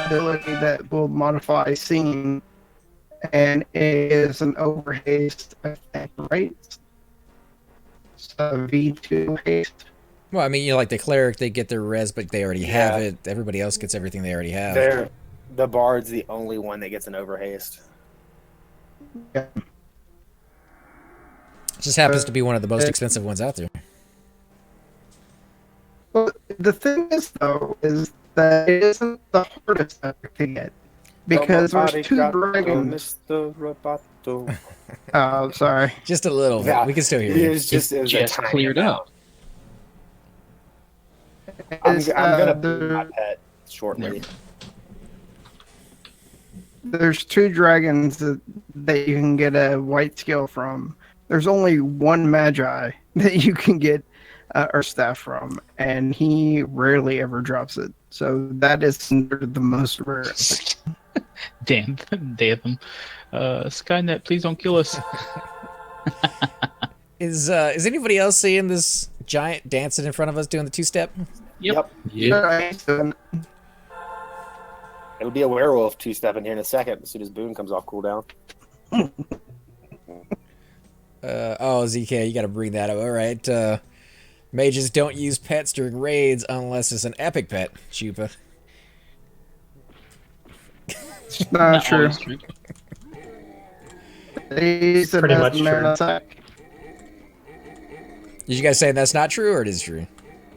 ability that will modify scene, and it is an overhaste, I think, right? So V2 haste. Well, I mean, you know, like the cleric, they get their res, but they already have it. Everybody else gets everything they already have. The bard's the only one that gets an overhaste. Yeah. It just happens to be one of the most expensive ones out there. Well, the thing is, though, is that it isn't the hardest epic to get. Because there's two dragons. Oh, sorry. Just a little bit. We can still hear you. It was cleared up. I'm gonna boot my pet shortly. There's two dragons that you can get a white skill from. There's only one magi that you can get our staff from, and he rarely ever drops it. So that is considered the most rare. Damn them. Skynet, please don't kill us. Is anybody else seeing this giant dancing in front of us doing the two-step? Yep. Yeah. It'll be a werewolf two-stepping here in a second as soon as Boone comes off cooldown. ZK, you gotta bring that up. All right. Mages don't use pets during raids unless it's an epic pet, Chupa. It's not true. It's pretty much true. Attack. Did you guys say that's not true, or it is true?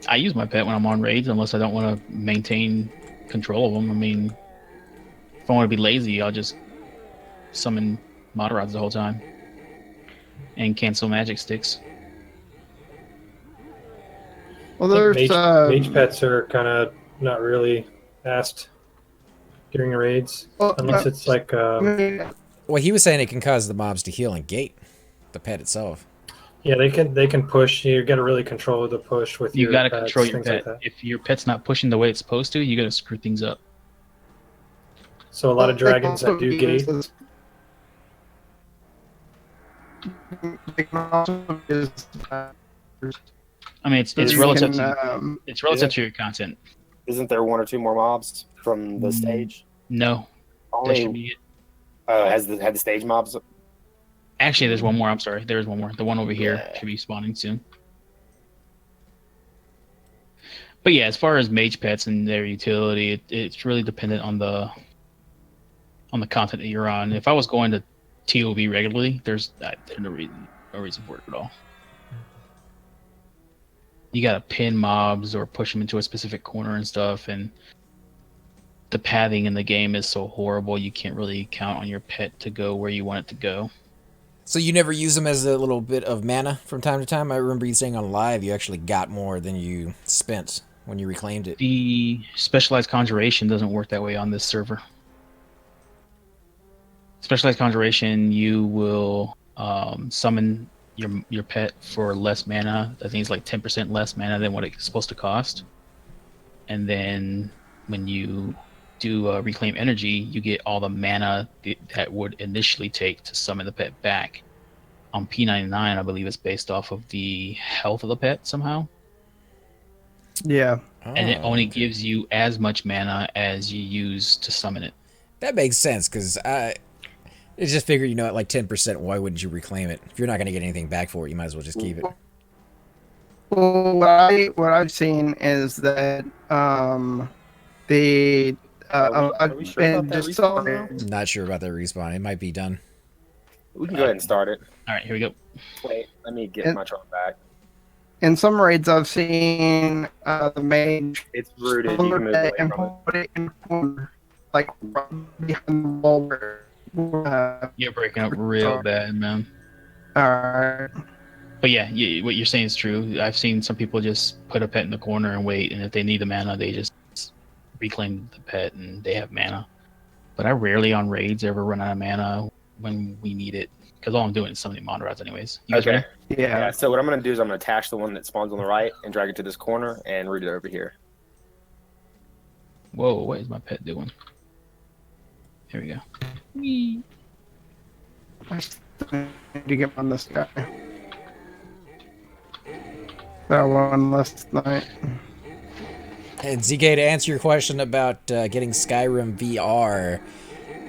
I use my pet when I'm on raids unless I don't want to maintain control of them. I mean, if I want to be lazy, I'll just summon mod rods the whole time and cancel magic sticks. Well, there's mage pets are kind of not really asked during raids unless it's like. Well, he was saying it can cause the mobs to heal and gate the pet itself. Yeah, they can push. You got to really control the push with your. You got to pets, control your pet. Like if your pet's not pushing the way it's supposed to, you got to screw things up. So a lot of dragons that do gate. I mean, it's relative to it's relative to your content. Isn't there one or two more mobs from the stage? No, that should be it. Had the stage mobs? Actually, there's one more. I'm sorry, there's one more. The one over here should be spawning soon. But yeah, as far as mage pets and their utility, it's really dependent on the content that you're on. If I was going to TOV regularly, there's no reason for it at all. You gotta pin mobs or push them into a specific corner and stuff, and the pathing in the game is so horrible you can't really count on your pet to go where you want it to go. So you never use them as a little bit of mana from time to time? I remember you saying on live you actually got more than you spent when you reclaimed it. The specialized conjuration doesn't work that way on this server. Specialized conjuration, you will summon your pet for less mana. I think it's like 10% less mana than what it's supposed to cost. And then when you do reclaim energy, you get all the mana that would initially take to summon the pet back. On P99, I believe it's based off of the health of the pet somehow. Yeah. And it only gives you as much mana as you use to summon it. That makes sense, because I just figured, you know, at like 10%, why wouldn't you reclaim it? If you're not going to get anything back for it, you might as well just keep it. Well, what I've seen is that the I've been just Not sure about that respawn. It might be done. We can go ahead and start it. All right, here we go. Wait, let me get my truck back. In some raids, I've seen the mage. It's rooted. You can move away and from put it in a corner, like right behind the wall. You're breaking up real bad, man. Alright. But yeah, what you're saying is true. I've seen some people just put a pet in the corner and wait, and if they need the mana, they just reclaim the pet and they have mana. But I rarely on raids ever run out of mana when we need it, because all I'm doing is summoning mod rods anyways. You guys ready? Yeah. So what I'm going to do is I'm going to attach the one that spawns on the right and drag it to this corner and root it over here. Whoa, what is my pet doing? Here we go. Whee. I need to get on this guy. That one last night. And ZK, to answer your question about getting Skyrim VR,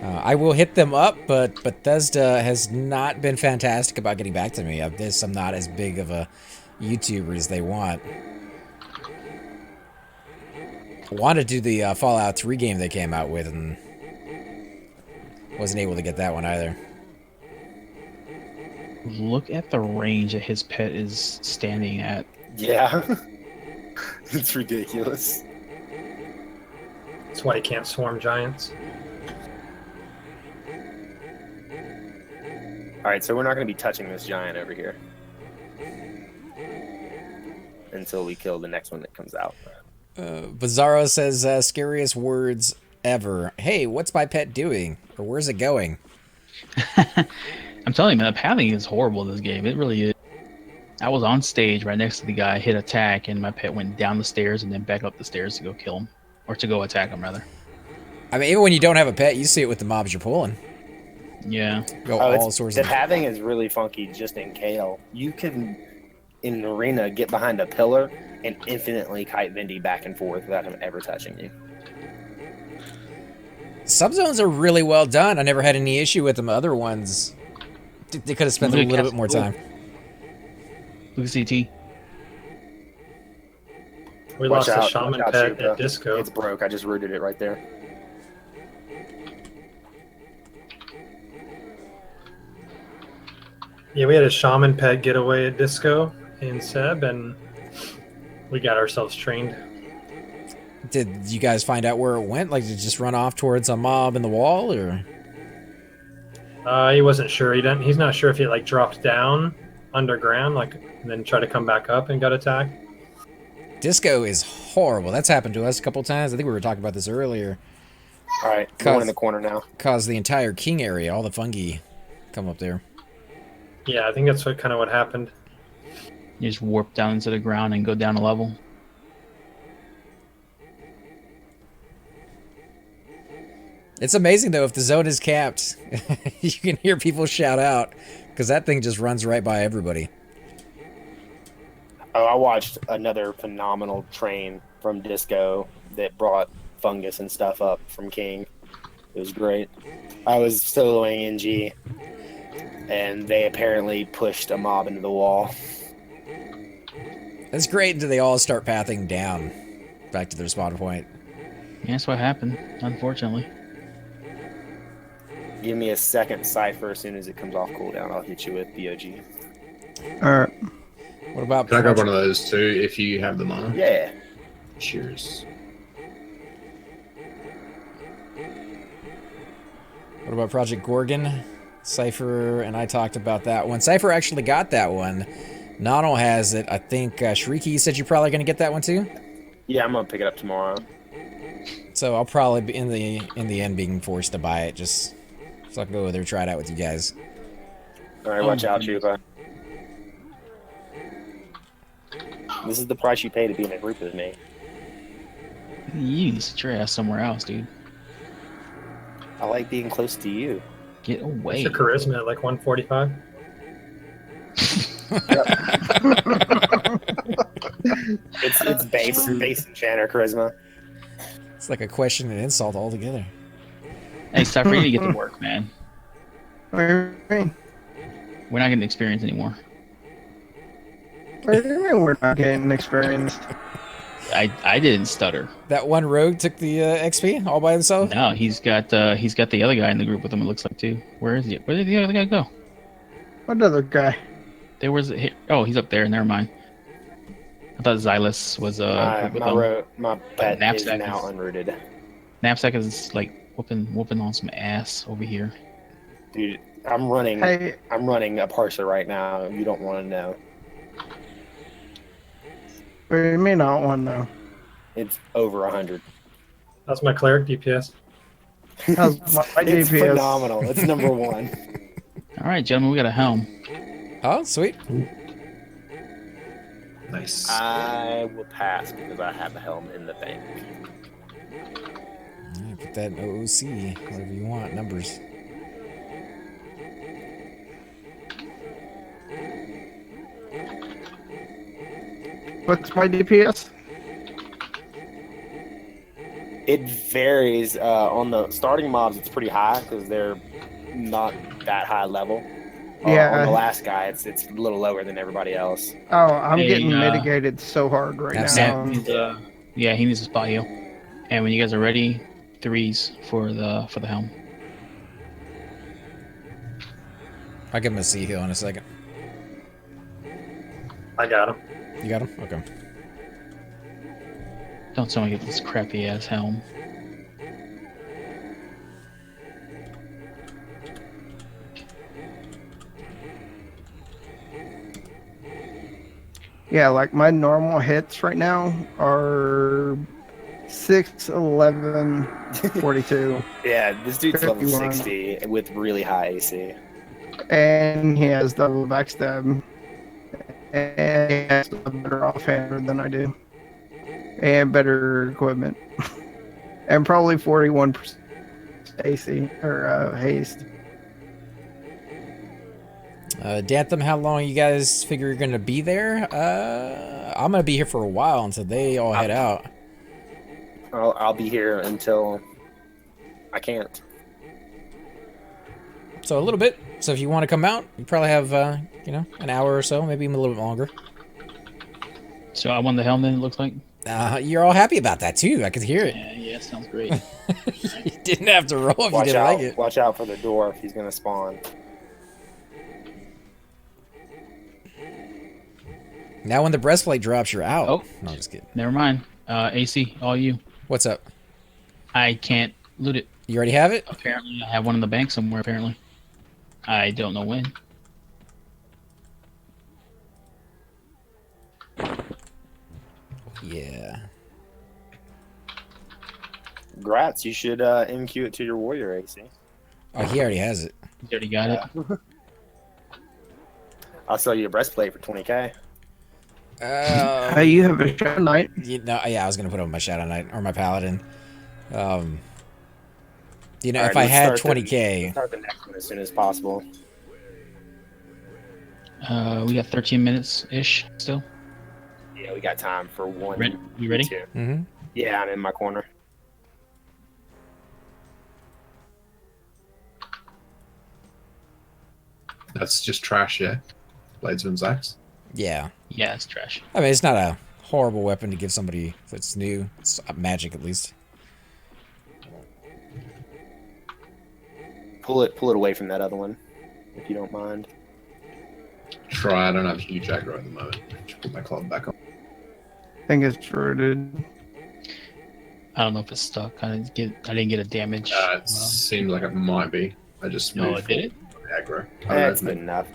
I will hit them up, but Bethesda has not been fantastic about getting back to me. I'm not as big of a YouTuber as they want. I wanted to do the Fallout 3 game they came out with, and wasn't able to get that one either. Look at the range that his pet is standing at. Yeah. It's ridiculous. That's why you can't swarm giants. Alright, so we're not going to be touching this giant over here. Until we kill the next one that comes out. Bizarro says, scariest words ever. Hey, what's my pet doing? Or where's it going? I'm telling you, man, the pathing is horrible in this game. It really is. I was on stage right next to the guy, hit attack, and my pet went down the stairs and then back up the stairs to go kill him. Or to go attack him, rather. I mean, even when you don't have a pet, you see it with the mobs you're pulling. Yeah. Go all sorts the of... pathing is really funky just in Keal. You can, in an arena, get behind a pillar and infinitely kite Vindy back and forth without him ever touching you. Subzones are really well done. I never had any issue with them. Other ones, they could have spent a little bit more time. Look at CT. We lost the shaman pet at Disco. It's broke. I just rooted it right there. Yeah, we had a shaman pet getaway at Disco in Seb, and we got ourselves trained. Did you guys find out where it went? Like, did it just run off towards a mob in the wall, or? He wasn't sure. He's not sure if it like dropped down underground, like, and then tried to come back up and got attacked. Disco is horrible. That's happened to us a couple times. I think we were talking about this earlier. All right, going in the corner now. Cause the entire king area, all the fungi come up there. Yeah, I think that's kind of what happened. You just warp down into the ground and go down a level. It's amazing, though, if the zone is capped, you can hear people shout out, because that thing just runs right by everybody. Oh, I watched another phenomenal train from Disco that brought fungus and stuff up from King. It was great. I was soloing NG, and they apparently pushed a mob into the wall. That's great until they all start pathing down back to their spawn point. Yeah, that's what happened, unfortunately. Give me a second cipher as soon as it comes off cooldown. I'll hit you with BOG. Alright. What about... Can I grab one of those too if you have them on? Yeah. Cheers. What about Project Gorgon? Cypher and I talked about that one. Cypher actually got that one. Nano has it. I think Shrieky, you said you're probably going to get that one too? Yeah, I'm going to pick it up tomorrow. So I'll probably be in the end being forced to buy it just so I can go over there and try it out with you guys. All right, watch out, Chupa. This is the price you pay to be in a group with me. You need to sit your ass somewhere else, dude. I like being close to you. Get away. What's your charisma at like 145? It's base enchanter charisma. It's like a question and insult altogether. Hey, stop for you to get to work, man. What do you mean? We're not getting experience anymore. What do you mean we're not getting experienced? I didn't stutter. That one rogue took the XP all by himself? No, he's got the other guy in the group with him. It looks like too. Where is he? Where did the other guy go? What other guy? There was oh, he's up there. Never mind. I thought Xylus was my pet is Knapsack now is- unrooted. Knapsack is like whooping on some ass over here. Dude, I'm running Hey, a parser right now. You don't want to know. what do you mean I don't want to know? It's over 100. That's my cleric DPS. How's my It's DPS? phenomenal. It's number one. All right, gentlemen, we got a helm. Oh, sweet. Nice. I will pass because I have the helm in the bank. Yeah, put that in OOC, whatever you want, numbers. What's my DPS? It varies. On the starting mobs, it's pretty high because they're not that high level. Yeah. On the last guy, it's a little lower than everybody else. Oh, I'm Hey, getting mitigated so hard right That's now. Yeah, he needs a spot heal. And when you guys are ready, 3s for the helm. I'll give him a C heal in a second. I got him. You got him? Okay. Don't tell me get this crappy ass helm. Yeah, like my normal hits right now are 6, 11, 42. Yeah, this dude's level 51. 60 with really high AC. And he has double backstab. And he has a better offhander than I do. And better equipment. And probably 41% AC, or haste. Dantham, how long you guys figure you're going to be there? I'm going to be here for a while until they all head out. I'll be here until I can't. So a little bit. So if you want to come out, you probably have, an hour or so, maybe even a little bit longer. So I won the helm then, it looks like? You're all happy about that, too. I could hear it. Yeah, sounds great. You didn't have to roll if you didn't like it. Watch out for the door if he's going to spawn. Now when the breastplate drops, you're out. Oh. No, I'm just kidding. Never mind. AC, all you. What's up? I can't loot it. You already have it? Apparently, I have one in the bank somewhere, apparently. I don't know when. Yeah. Grats, you should MQ it to your warrior AC. Oh, he already has it. You already got it. I'll sell you a breastplate for 20k. You have a Shadow Knight. Yeah, I was gonna put on my Shadow Knight or my Paladin. All if right, I let's had start 20k, start the next one as soon as possible. We got 13 minutes ish still. Yeah, we got time for one. You ready? Two. mm-hmm. Yeah, I'm in my corner. That's just trash, yeah. Blades and Zax. Yeah. Yeah, it's trash. I mean, it's not a horrible weapon to give somebody that's new. It's magic, at least. Pull it away from that other one, if you don't mind. Try. I don't have huge aggro at the moment. Just put my club back on. I think it's rooted. I don't know if it's stuck. I didn't get a damage. It seems like it might be. I just No, moved it did it. aggro. That's good enough.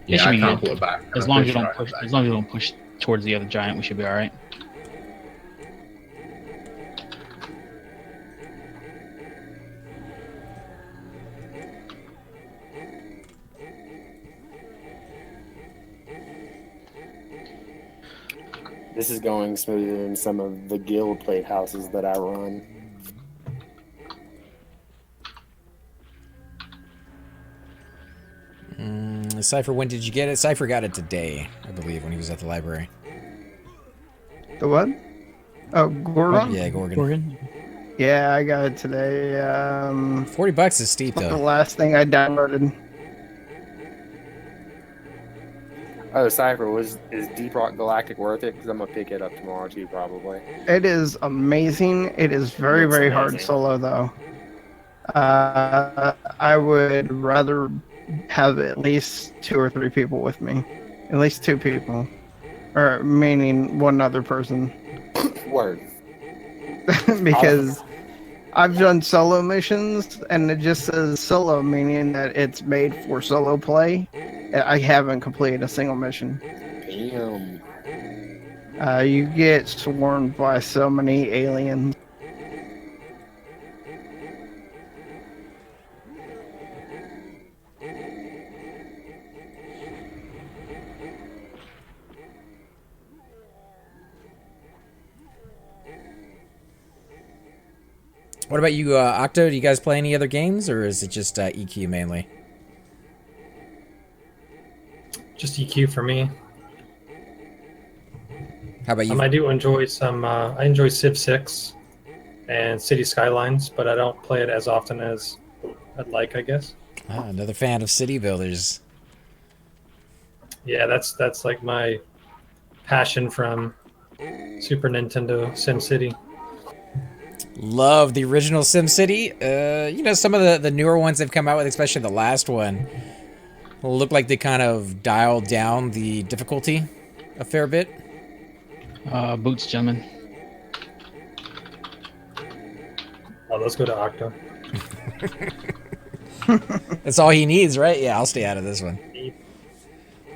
Yeah, should I be can't good. pull it back. As long as you don't push. As long as you don't push towards the other giant, we should be all right. This is going smoother than some of the guild plate houses that I run. Cypher, when did you get it? Cypher got it today, I believe, when he was at the library. The what? Oh, Gorgon? Yeah, Gorgon. Gorgon. Yeah, I got it today. $40 is steep, The though. last thing I downloaded. Oh, Cypher, is Deep Rock Galactic worth it? Because I'm going to pick it up tomorrow, too, probably. It is amazing. It is very, It's very hard amazing. solo, though. I would rather have at least 2 or 3 people with me. At least 2 people. Or meaning one other person. Word. Because I've done solo missions, and it just says solo, meaning that it's made for solo play. I haven't completed a single mission. Damn. You get swarmed by so many aliens. What about you, Octo? Do you guys play any other games, or is it just EQ mainly? Just EQ for me. How about you? I do enjoy some. I enjoy Civ 6. and City Skylines, but I don't play it as often as I'd like, I guess. Ah, another fan of city builders. Yeah, that's like my passion from Super Nintendo SimCity. Love the original SimCity. You know, some of the newer ones they've come out with, especially the last one, look like they kind of dialed down the difficulty a fair bit. Boots, gentlemen. Oh, let's go to Octo. That's all he needs, right? Yeah, I'll stay out of this one.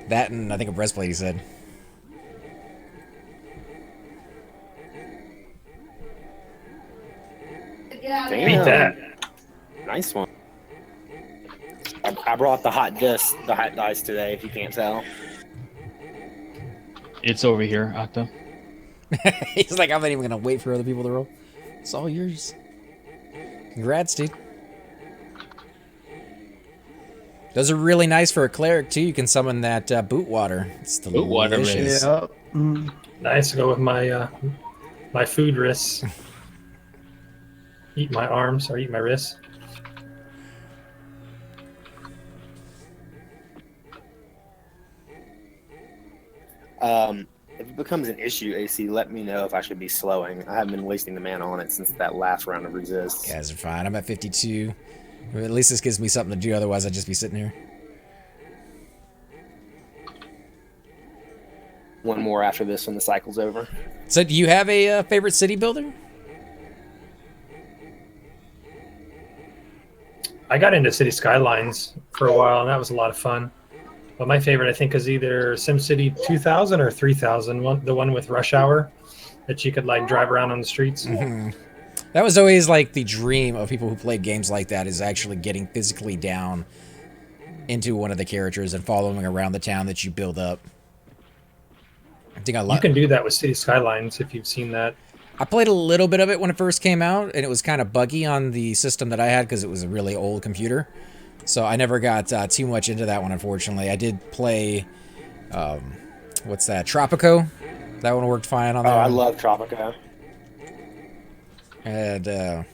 That and I think a breastplate, he said. Damn. Beat that. Nice one. I brought the hot dice today, if you can't tell. It's over here, Octo. He's like, I'm not even gonna wait for other people to roll. It's all yours. Congrats, dude. Those are really nice for a cleric too. You can summon that boot water. It's Boot water, delicious. Yeah. Mm. Nice to go with my my food wrists. Eat my arms or eat my wrists. If it becomes an issue, AC, let me know if I should be slowing. I haven't been wasting the mana on it since that last round of resist. Guys are fine. I'm at 52. Well, at least this gives me something to do. Otherwise, I'd just be sitting here. One more after this when the cycle's over. So, do you have a favorite city builder? I got into City Skylines for a while, and that was a lot of fun. But my favorite, I think, is either SimCity 2000 or 3000, the one with Rush Hour, that you could like drive around on the streets. Mm-hmm. That was always like the dream of people who played games like that, is actually getting physically down into one of the characters and following around the town that you build up. I think You can do that with City Skylines if you've seen that. I played a little bit of it when it first came out, and it was kind of buggy on the system that I had because it was a really old computer. So I never got too much into that one, unfortunately. I did play, what's that, Tropico? That one worked fine on Oh, that I one. love Tropico. And, oh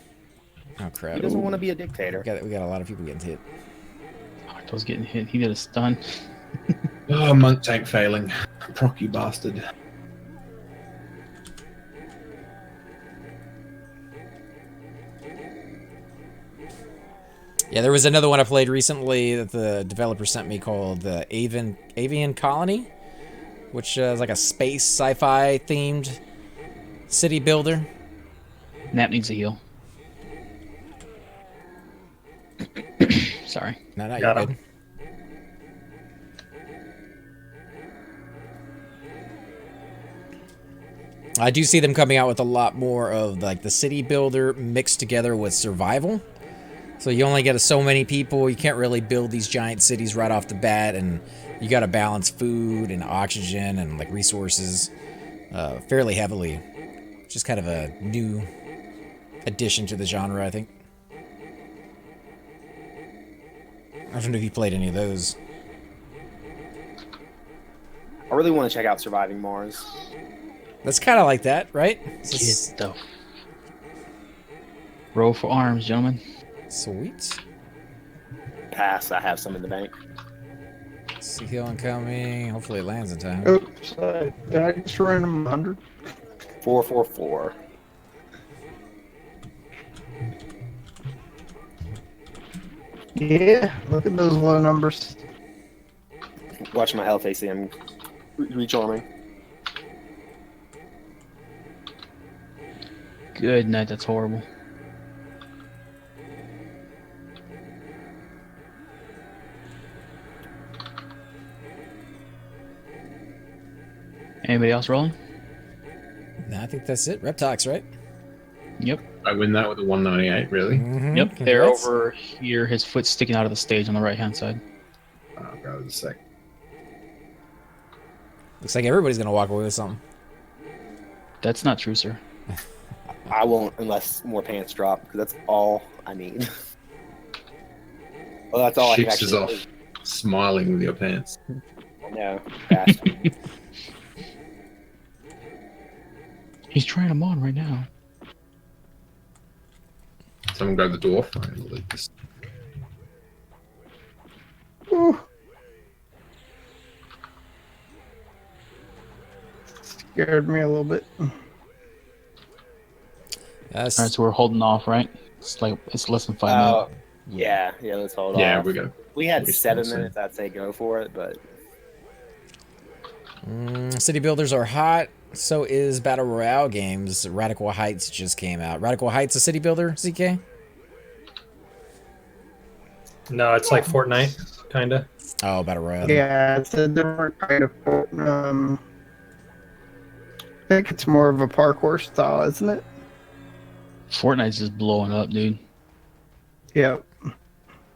crap. Who doesn't want to be a dictator? We got a lot of people getting hit. Octo's getting hit. He did a stun. Oh, monk tank failing. Proc, you bastard. Yeah, there was another one I played recently that the developer sent me called the Avian Colony, which is like a space sci-fi themed city builder. Nap needs a heal. Sorry. No, you're Got good. him. I do see them coming out with a lot more of like the city builder mixed together with survival. So you only get so many people. You can't really build these giant cities right off the bat, and you got to balance food and oxygen and like resources fairly heavily. Just kind of a new addition to the genre, I think. I don't know if you played any of those. I really want to check out Surviving Mars. That's kind of like that, right? Get the roll for arms, gentlemen. Sweet. Pass. I have some in the bank. Sea Hill incoming. Hopefully it lands in time. Oops. Did I just run him 100? 444. Yeah, look at those low numbers. Watch my health, AC. I'm recharming. Good night. That's horrible. Anybody else rolling? No, I think that's it. Reptox, right? Yep. I win that with a 198, really? Mm-hmm. Yep. They're over here. His foot's sticking out of the stage on the right-hand side. Oh, God, a sec. Looks like everybody's gonna walk away with something. That's not true, sir. I won't unless more pants drop, because that's all I need. Well, that's all I can Chicks is actually off smiling with your pants. No, bastard. He's trying them on right now. Someone grab the dwarf. I'm gonna leave this. Ooh. Scared me a little bit. That's, All right, so we're holding off, right? It's less than 5 minutes. Yeah, let's hold Yeah, off. we're gonna. We had we're 7 still minutes. I'd say go for it, but city builders are hot. So is Battle Royale games. Radical Heights just came out. Radical Heights a city builder, CK? No, it's like Fortnite, kind of. Oh, Battle Royale. Yeah, it's a different kind of. I think it's more of a parkour style, isn't it? Fortnite's just blowing up, dude. Yeah.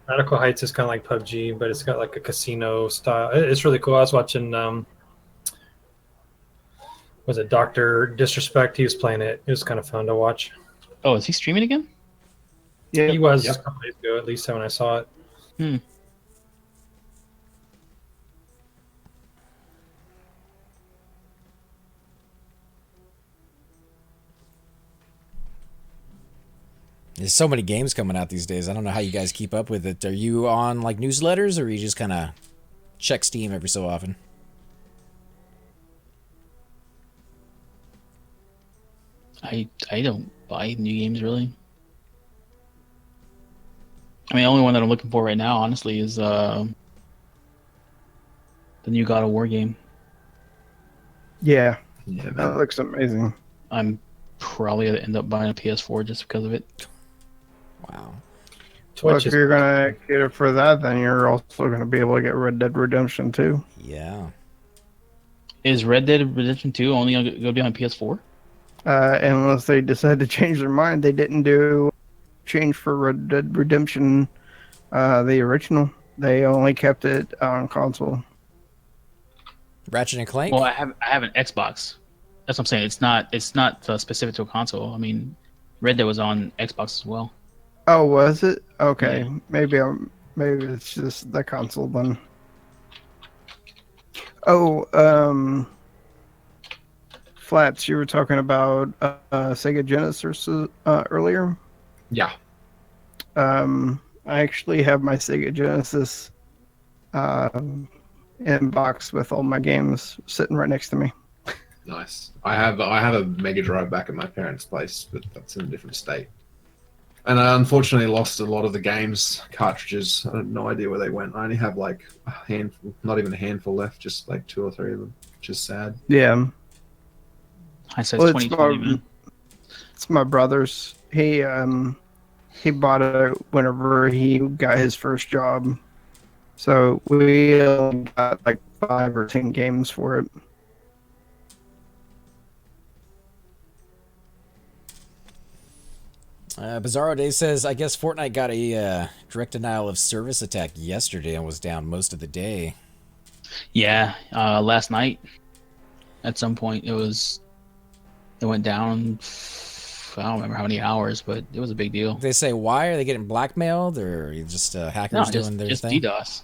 Radical Heights is kind of like PUBG, but it's got like a casino style. It's really cool. I was watching, was it Dr. Disrespect? He was playing it. It was kind of fun to watch. Oh, is he streaming again? Yeah. He was Yep. a couple days ago, at least when I saw it. There's so many games coming out these days. I don't know how you guys keep up with it. Are you on like newsletters, or you just kind of check Steam every so often? I don't buy new games really. I mean, the only one that I'm looking for right now, honestly, is the new God of War game. Yeah. Yeah, That man. looks amazing. I'm probably gonna end up buying a PS4 just because of it. Wow. Well, Twitch if is you're gonna get it for that, then you're also gonna be able to get Red Dead Redemption 2. Yeah. Is Red Dead Redemption 2 only going to be on PS4? Unless they decide to change their mind, they didn't do change for Red Dead Redemption, the original. They only kept it on console. Ratchet and Clank. Well, I have an Xbox. That's what I'm saying. It's not specific to a console. I mean, Red Dead was on Xbox as well. Oh, was it? Okay, Yeah. maybe it's just the console then. Oh, Flats, you were talking about Sega Genesis earlier. Yeah. I actually have my Sega Genesis inbox with all my games sitting right next to me. Nice. I have a Mega Drive back at my parents' place, but that's in a different state. And I unfortunately lost a lot of the games cartridges. I have no idea where they went. I only have like a handful, not even a handful left, just like 2 or 3 of them, which is sad. Yeah. I said Well, 2020, man. it's my brother's. He bought it whenever he got his first job. So we only got like 5 or 10 games for it. Bizarro Day says, I guess Fortnite got a direct denial of service attack yesterday and was down most of the day. Yeah, last night at some point it went down. I don't remember how many hours, but it was a big deal. They say, why? Are they getting blackmailed, or are you just hackers doing their just thing? DDoS.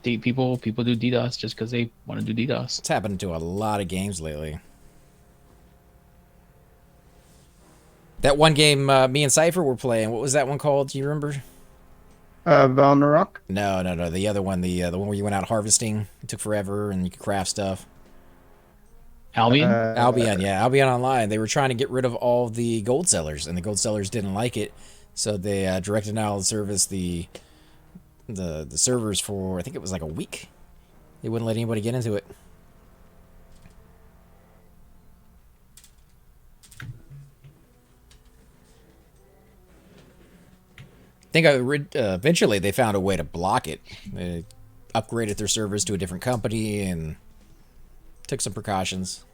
People do DDoS just because they want to do DDoS. It's happened to a lot of games lately. That one game me and Cypher were playing, what was that one called? Do you remember? Valnarok? No. The other one, the one where you went out harvesting. It took forever and you could craft stuff. Albion? Albion, yeah. Albion Online. They were trying to get rid of all the gold sellers, and the gold sellers didn't like it. So they directed denial of service the servers for, I think it was like a week. They wouldn't let anybody get into it. I think eventually they found a way to block it. They upgraded their servers to a different company and took some precautions.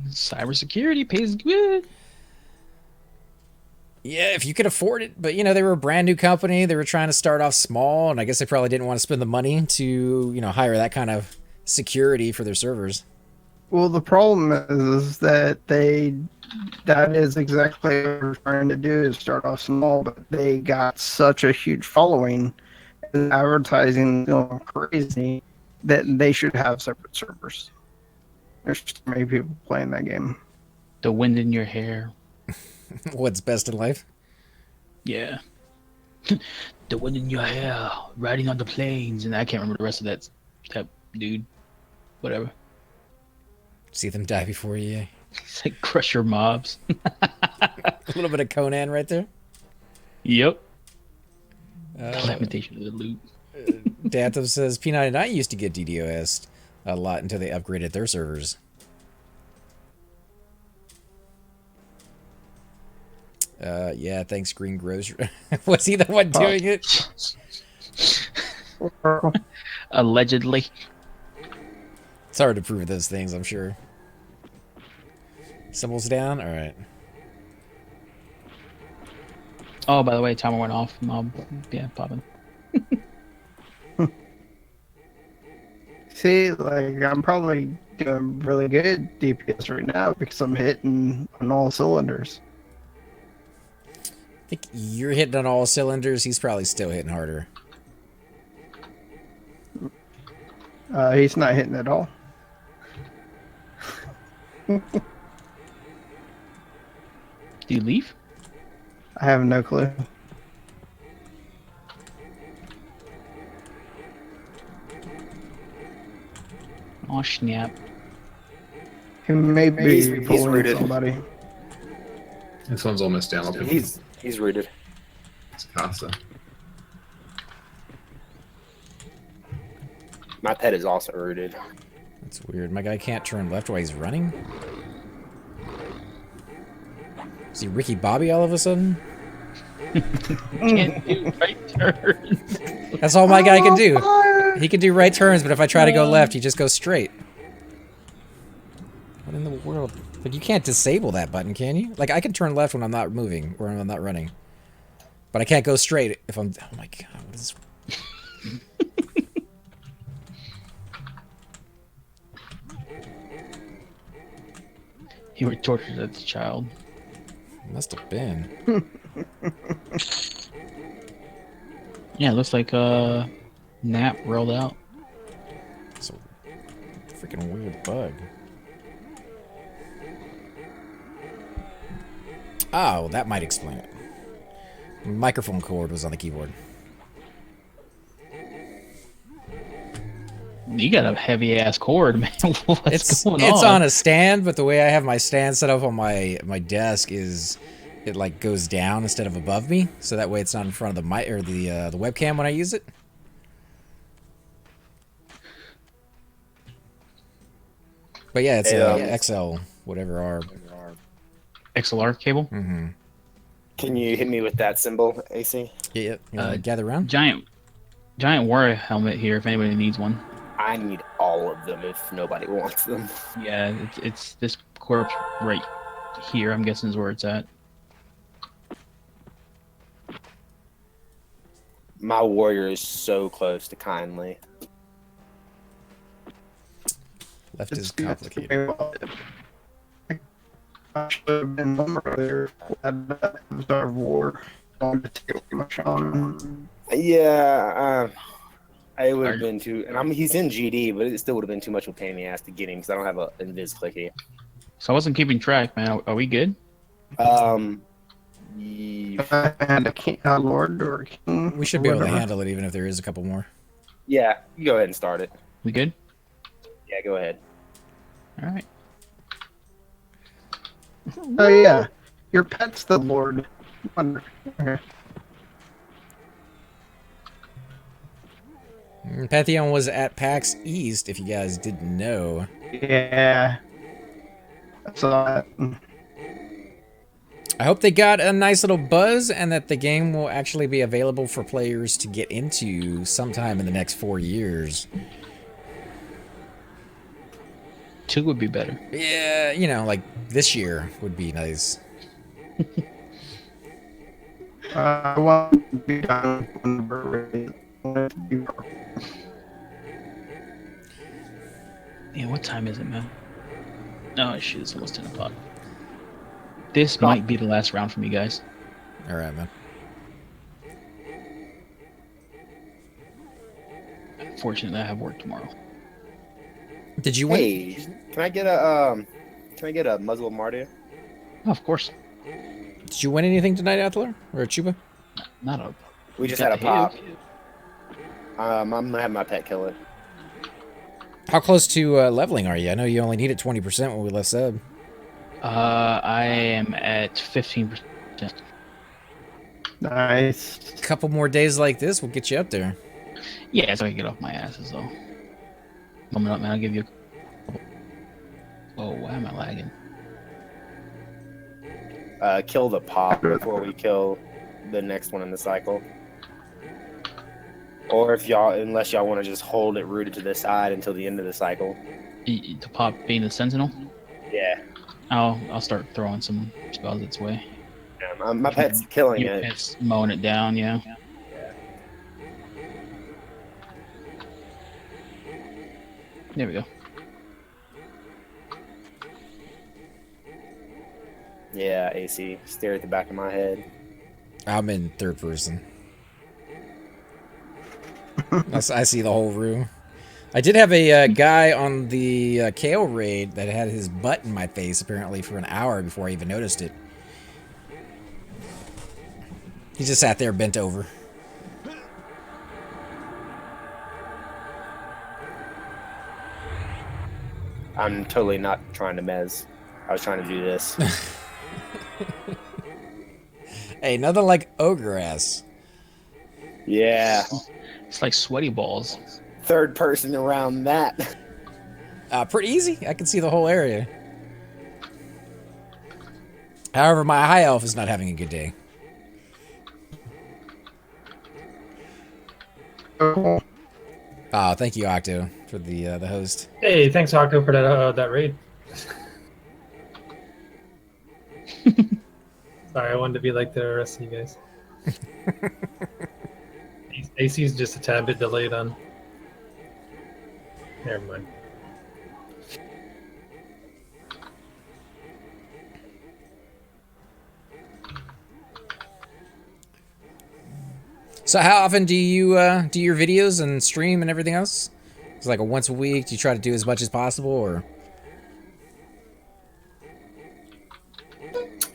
Cybersecurity pays good. Yeah, if you could afford it. But, they were a brand new company. They were trying to start off small, and I guess they probably didn't want to spend the money to, hire that kind of security for their servers. Well, the problem is that that is exactly what we're trying to do, is start off small, but they got such a huge following and advertising going crazy that they should have separate servers. There's too many people playing that game. The wind in your hair. What's best in life? Yeah. The wind in your hair, riding on the plains, and I can't remember the rest of that dude. Whatever. See them die before you. It's like crush your mobs. A little bit of Conan right there. Yep. The lamentation of the loot. Dantham says P99 used to get DDoS a lot until they upgraded their servers. Yeah, thanks, Green Grocer. Was he the one doing it? Allegedly. It's hard to prove those things, I'm sure. Symbols down? Alright. Oh, by the way, timer went off. Mob, yeah, popping. See, like, I'm probably doing really good DPS right now because I'm hitting on all cylinders. I think you're hitting on all cylinders. He's probably still hitting harder. He's not hitting at all. Do you leave? I have no clue. Oh, snap. He may be He's pulling rooted. somebody. This one's almost down. I'll put He's rooted. it's a caster. My pet is also rooted. That's weird. My guy can't turn left while he's running? Is he Ricky Bobby all of a sudden? Can't do right turn. That's all my guy can do. He can do right turns, but if I try to go left, he just goes straight. What in the world? Like, you can't disable that button, can you? Like, I can turn left when I'm not moving, or when I'm not running. But I can't go straight if I'm... Oh my god, what is this? You were tortured as a child. Must have been. Yeah, it looks like Nap rolled out. It's a freaking weird bug. Oh, that might explain it. Microphone cord was on the keyboard. You got a heavy ass cord, man. What's going on? It's on a stand, but the way I have my stand set up on my desk is it like goes down instead of above me, so that way it's not in front of the mic or the webcam when I use it. But yeah, it's XL whatever R. XLR cable. Mm-hmm. Can you hit me with that symbol, AC? Yeah. Gather around. Giant warrior helmet here if anybody needs one. I need all of them if nobody wants them. Yeah, it's this corpse right here. I'm guessing is where it's at. My warrior is so close to kindly. Left is complicated. I should have been number earlier. Star War. Yeah, I would have been too. And he's in GD, but it still would have been too much of a pain in the ass to get him because I don't have a invis clicky. So I wasn't keeping track, man. Are we good? And a king, a lord or a king. We should be able to handle it even if there is a couple more. Yeah, you go ahead and start it. We good? Yeah, go ahead. All right. Oh yeah, your pet's the lord. Okay. Pantheon was at PAX East, if you guys didn't know. Yeah. I saw that. I hope they got a nice little buzz and that the game will actually be available for players to get into sometime in the next 4 years. 2 would be better. Yeah, you know, like this year would be nice. I want to be done when we're ready. Yeah, what time is it, man? No, shit, it's almost 10 o'clock. This might be the last round for me, guys. All right, man. Unfortunately, I have work tomorrow. Did you win? Hey, can I get a muzzle of Mardia? Oh, of course. Did you win anything tonight, Atler? Or Chuba? Not a. We just got had a the pop. hit. I'm gonna have my pet kill it. How close to leveling are you? I know you only needed 20% when we left sub. I am at 15%. Nice. A couple more days like this will get you up there. Yeah, so I can get off my ass as well. Coming up, man. I'll give you. Oh, why am I lagging? Kill the pop before we kill the next one in the cycle. Or if y'all, unless y'all want to just hold it rooted to the side until the end of the cycle. The pop being the sentinel. Yeah. I'll start throwing some spells its way. My pet's killing Your it. pet's mowing it down, yeah. There we go. Yeah, AC. Stare at the back of my head. I'm in third person. I see the whole room. I did have a guy on the Keal raid that had his butt in my face apparently for an hour before I even noticed it. He just sat there bent over. I'm totally not trying to mez. I was trying to do this. Hey, nothing like ogre ass. Yeah. It's like sweaty balls. Third person around that. Pretty easy. I can see the whole area. However, my high elf is not having a good day. Oh, Oh, thank you, Octo, for the host. Hey, thanks, Octo, for that raid. Sorry, I wanted to be like the rest of you guys. AC's just a tad bit delayed on. Never mind. So how often do you do your videos and stream and everything else? It's like a once a week. Do you try to do as much as possible, or?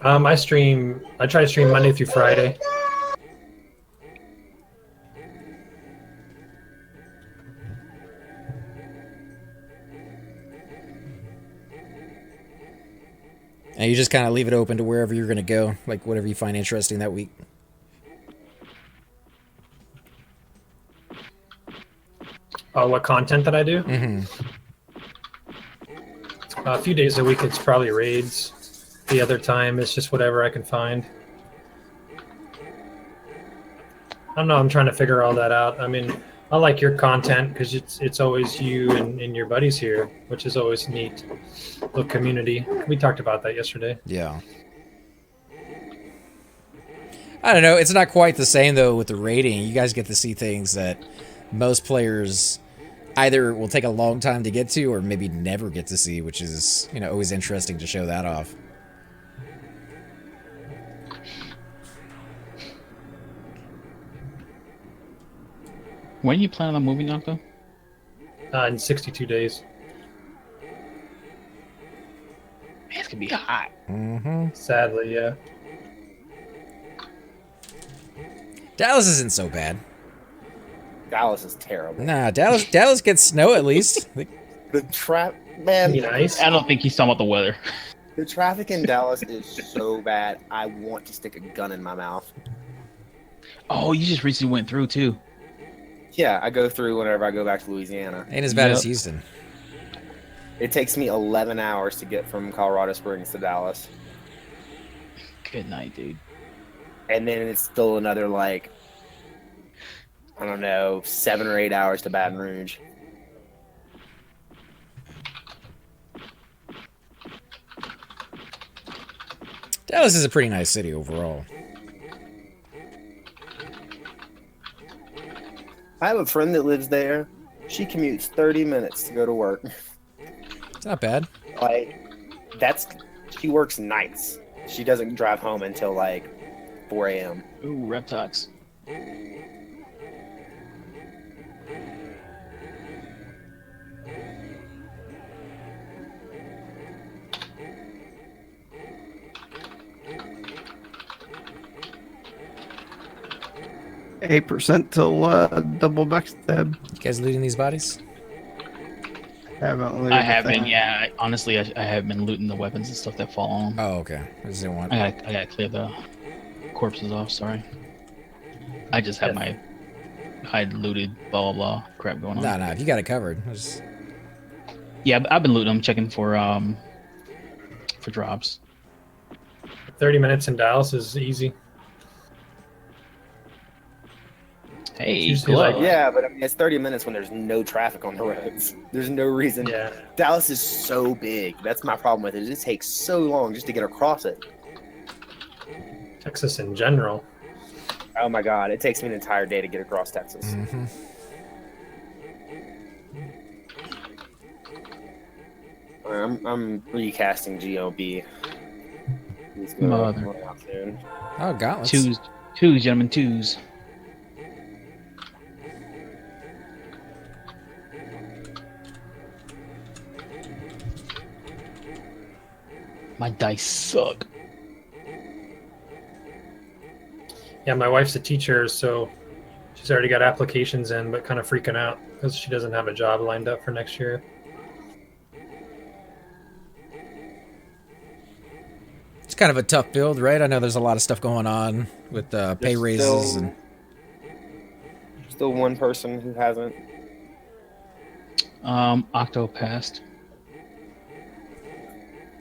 I try to stream Monday through Friday. And you just kind of leave it open to wherever you're going to go, like whatever you find interesting that week. What content that I do? Mm-hmm. A few days a week, it's probably raids. The other time, it's just whatever I can find. I don't know. I'm trying to figure all that out. I mean, I like your content because it's always you and your buddies here, which is always neat. Little community. We talked about that yesterday. Yeah. I don't know. It's not quite the same, though, with the rating. You guys get to see things that most players either will take a long time to get to or maybe never get to see, which is, you know, always interesting to show that off. When are you planning on moving, Octo? In 62 days. Man, it's gonna be hot. Mm-hmm. Sadly, yeah. Dallas isn't so bad. Dallas is terrible. Nah, Dallas gets snow at least. The trap, man. Be nice. I don't think he's talking about the weather. The traffic in Dallas is so bad. I want to stick a gun in my mouth. Oh, you just recently went through too. Yeah, I go through whenever I go back to Louisiana. Ain't as bad as Yep. Houston. It takes me 11 hours to get from Colorado Springs to Dallas. Good night, dude. And then it's still another, like, I don't know, 7 or 8 hours to Baton Rouge. Dallas is a pretty nice city overall. I have a friend that lives there. She commutes 30 minutes to go to work. It's not bad. Like, she works nights. She doesn't drive home until, like, 4 a.m. Ooh, Reptox. 8% till double backstab. You guys looting these bodies? Haven't looted I a have been, thing. yeah. Honestly, I have been looting the weapons and stuff that fall on them. Oh, okay. I just didn't want. I gotta clear the corpses off. Sorry. I just have my hide looted blah blah blah crap going on. No, if you got it covered. Just... Yeah, I've been looting them, checking for drops. 30 minutes in Dallas is easy. Hey, usually glow. like- Yeah, but I mean, it's 30 minutes when there's no traffic on the roads. There's no reason. Yeah. Dallas is so big. That's my problem with it. It just takes so long just to get across it. Texas in general. Oh my god, it takes me an entire day to get across Texas. Mm-hmm. I'm recasting GOB. He's Mother. going out soon. Oh, gauntlets. Twos, gentlemen, twos. My dice suck. Yeah, my wife's a teacher, so she's already got applications in, but kind of freaking out because she doesn't have a job lined up for next year. It's kind of a tough build, right? I know there's a lot of stuff going on with pay There's raises still- and. Still one person who hasn't. Octo passed.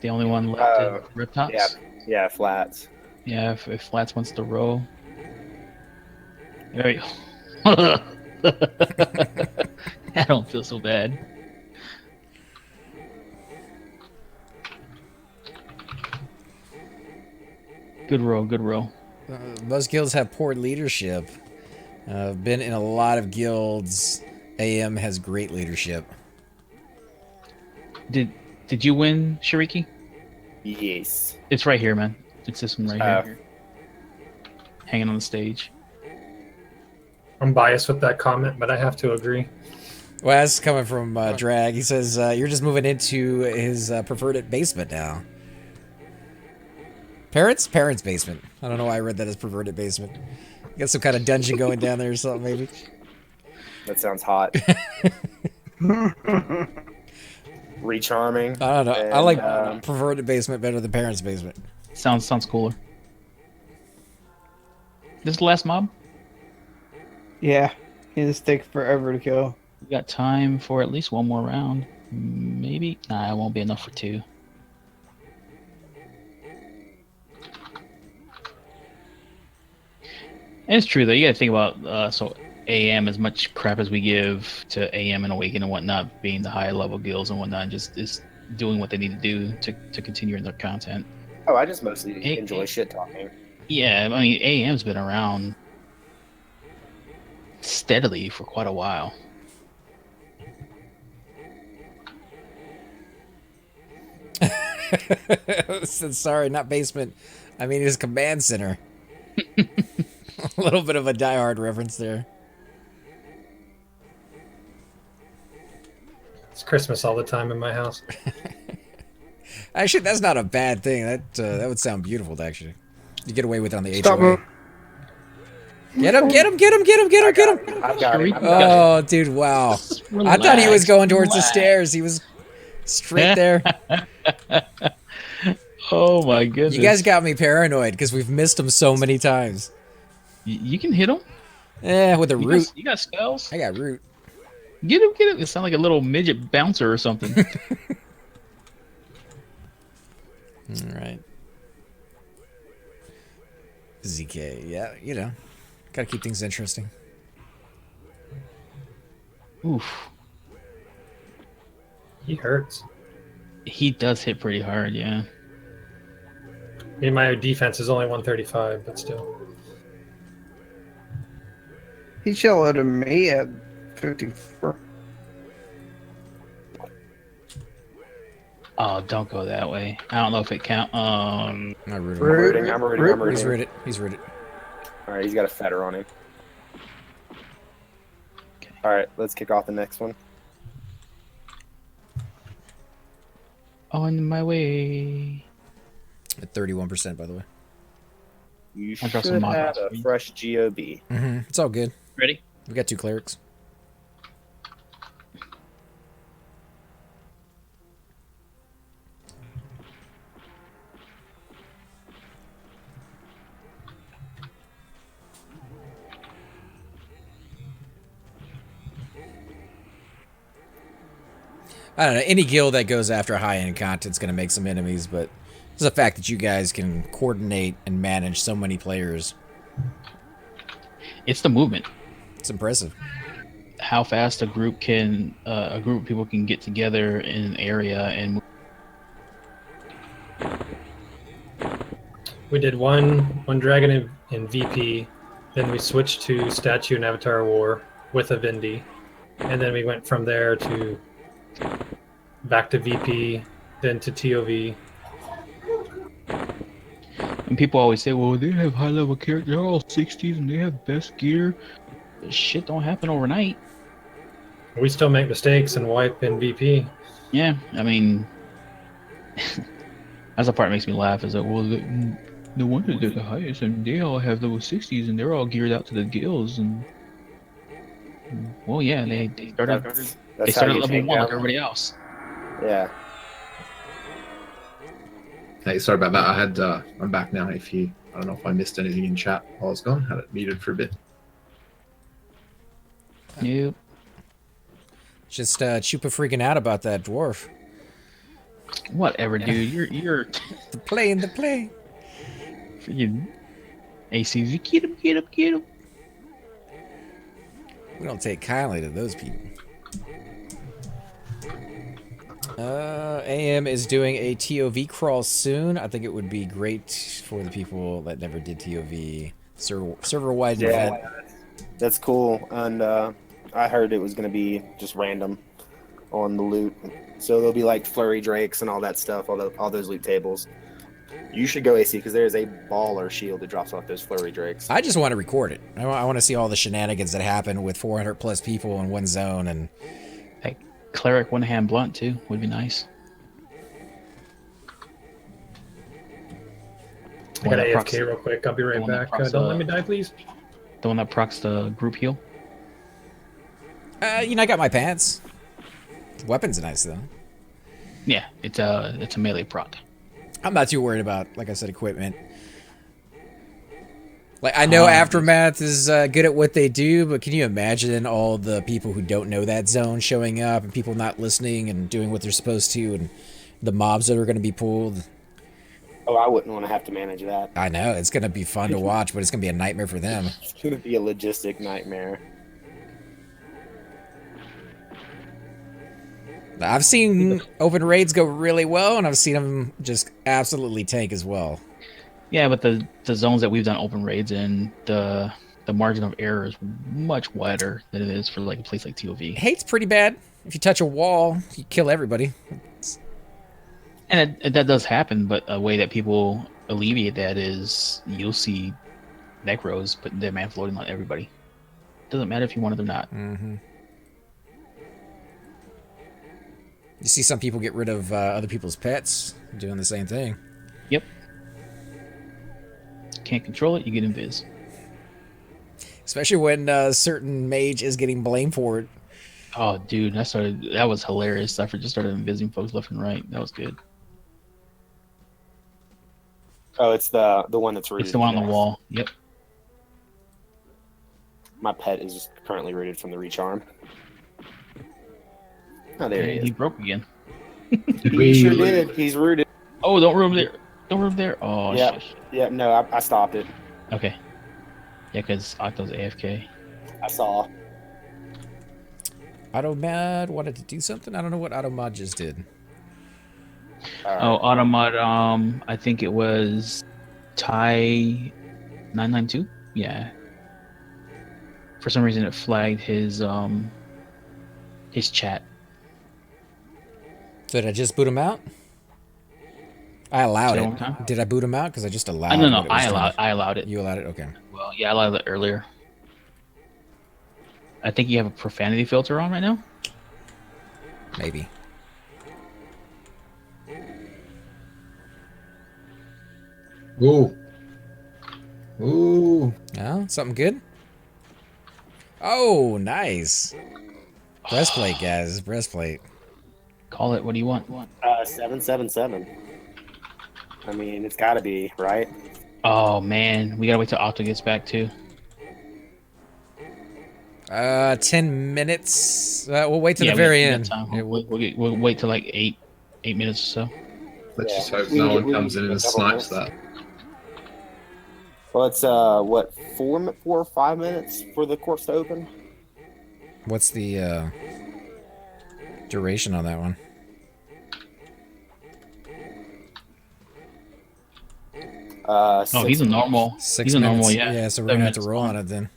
The only one left is Rip Tops. Yeah, yeah, flats. Yeah, if Flats wants to roll. There you go. I don't feel so bad. Good roll, good roll. Most guilds have poor leadership. I've been in a lot of guilds. AM has great leadership. Did you win, Shariki? Yes. It's right here, man. It's this one right here. Hanging on the stage. I'm biased with that comment, but I have to agree. Well, that's coming from Drag. He says, you're just moving into his perverted basement now. Parents' basement. I don't know why I read that as perverted basement. You got some kind of dungeon going down there or something, maybe? That sounds hot. Recharming. I don't know. And, I like perverted basement better than parents' basement. Sounds cooler. This is the last mob? Yeah, it'll take forever to kill. We got time for at least one more round. Maybe? Nah, it won't be enough for two. And it's true though. You got to think about so AM, as much crap as we give to AM and Awaken and whatnot, being the higher level guilds and whatnot, just is doing what they need to do to continue in their content. Oh, I just mostly enjoy shit talking. Yeah, I mean AM's been around steadily for quite a while. Sorry, not basement. I mean his command center. A little bit of a Die Hard reference there. It's Christmas all the time in my house. Actually, that's not a bad thing. That would sound beautiful, actually. You get away with it on the Stop HOA. Get him! Get him! Get him! Get him! Get him! Get him! I've got it. Oh, dude! Wow. I thought he was going towards the stairs. He was straight there. Oh my goodness! You guys got me paranoid because we've missed him so many times. You can hit him. Eh, with a root. You got spells. I got root. Get him! Get him! It sounds like a little midget bouncer or something. All right. ZK, yeah, you know, gotta keep things interesting. Oof. He hurts. He does hit pretty hard, yeah. I mean, my defense is only 135, but still. He shelled at me at 54. Oh, don't go that way. I don't know if it count. I'm not rooting. Root. I'm rooting. He's rooted. He's rooted. All right, he's got a fetter on him. Okay. All right, let's kick off the next one. On my way. At 31%, by the way. You I got should some mock have ups a for you. fresh GOB. It's all good. Ready? We got 2 clerics. I don't know. Any guild that goes after high-end content is going to make some enemies, but it's the fact that you guys can coordinate and manage so many players. It's the movement. It's impressive. How fast a group of people can get together in an area and move. We did one dragon in VP, then we switched to statue and avatar war with a Vindi, and then we went from there to back to VP, then to TOV. And people always say, well, they have high level characters, they're all 60s and they have best gear. This shit don't happen overnight. We still make mistakes and wipe in VP. Yeah, I mean, that's the part that makes me laugh is that, well, the ones that are the highest and they all have level 60s and they're all geared out to the guilds. And well, yeah, they started That's how you level take 1 like down- everybody else. Yeah. Hey, sorry about that. I'm back now. I don't know if I missed anything in chat while I was gone. Had it muted for a bit. Yep. Just Chupa freaking out about that dwarf. Whatever, dude. You're The play. freaking ACs. Get him. We don't take kindly to those people. AM is doing a TOV crawl soon. I think it would be great for the people that never did TOV. Server-wide event. That's cool. And I heard it was going to be just random on the loot. So there'll be like flurry drakes and all that stuff, all those loot tables. You should go AC because there's a baller shield that drops off those flurry drakes. I just want to record it. I want to see all the shenanigans that happen with 400 plus people in one zone. And Hey, Cleric one-hand blunt too would be nice. I got AFK real quick. I'll be right back. Don't let me die, please. The one that procs the group heal. I got my pants. The weapon's nice though. Yeah, it's a melee proc. I'm not too worried about, like I said, equipment. Like, I know Aftermath is good at what they do, but can you imagine all the people who don't know that zone showing up and people not listening and doing what they're supposed to and the mobs that are going to be pulled? Oh, I wouldn't want to have to manage that. I know. It's going to be fun to watch, but it's going to be a nightmare for them. It's going to be a logistic nightmare. I've seen open raids go really well, and I've seen them just absolutely tank as well. Yeah, but the zones that we've done open raids in, the margin of error is much wider than it is for like a place like TOV. Hate's pretty bad. If you touch a wall, you kill everybody. And that does happen, but a way that people alleviate that is you'll see necros putting dead man floating on everybody. Doesn't matter if you want it or not. Mm-hmm. You see some people get rid of other people's pets, doing the same thing. Yep. Can't control it, you get invis. Especially when a certain mage is getting blamed for it. Oh, dude, that was hilarious. I just started invising folks left and right. That was good. Oh, it's the one that's rooted. It's the one on the wall. Yep. My pet is just currently rooted from the recharm. Oh, there he is. He broke again. He sure did. He's rooted. Oh, don't room there. Don't room there. Oh, Yeah. shit. Yeah, no, I stopped it. Okay. Yeah, because Octo's AFK. I saw. Automad wanted to do something? I don't know what Automad just did. Oh, Automod, I think it was Ty 992? Yeah. For some reason it flagged his chat. Did I just boot him out? I allowed Say it it. one time? Did I boot him out? Because I just allowed No, what it was doing. I allowed it. You allowed it? Okay. Well, yeah, I allowed it earlier. I think you have a profanity filter on right now. Maybe. Whoa. Ooh. Oh, something good? Oh, nice. Breastplate, guys. Breastplate. Call it. What do you want? 777. I mean, it's got to be, right? Oh man, we gotta wait till Otto gets back too. 10 minutes. We'll wait till Yeah, the we got very plenty of end. time. Yeah, We'll wait till like 8 minutes or so. Let's just hope We no can one get- comes we in can and get a couple snipes minutes. that. Well, it's what 4 or 5 minutes for the course to open. What's the duration on that one? Oh, 6 he's a normal. 6 He's a minutes. normal. Yeah. Yeah, so we're 7 gonna have to minutes roll long. on it then.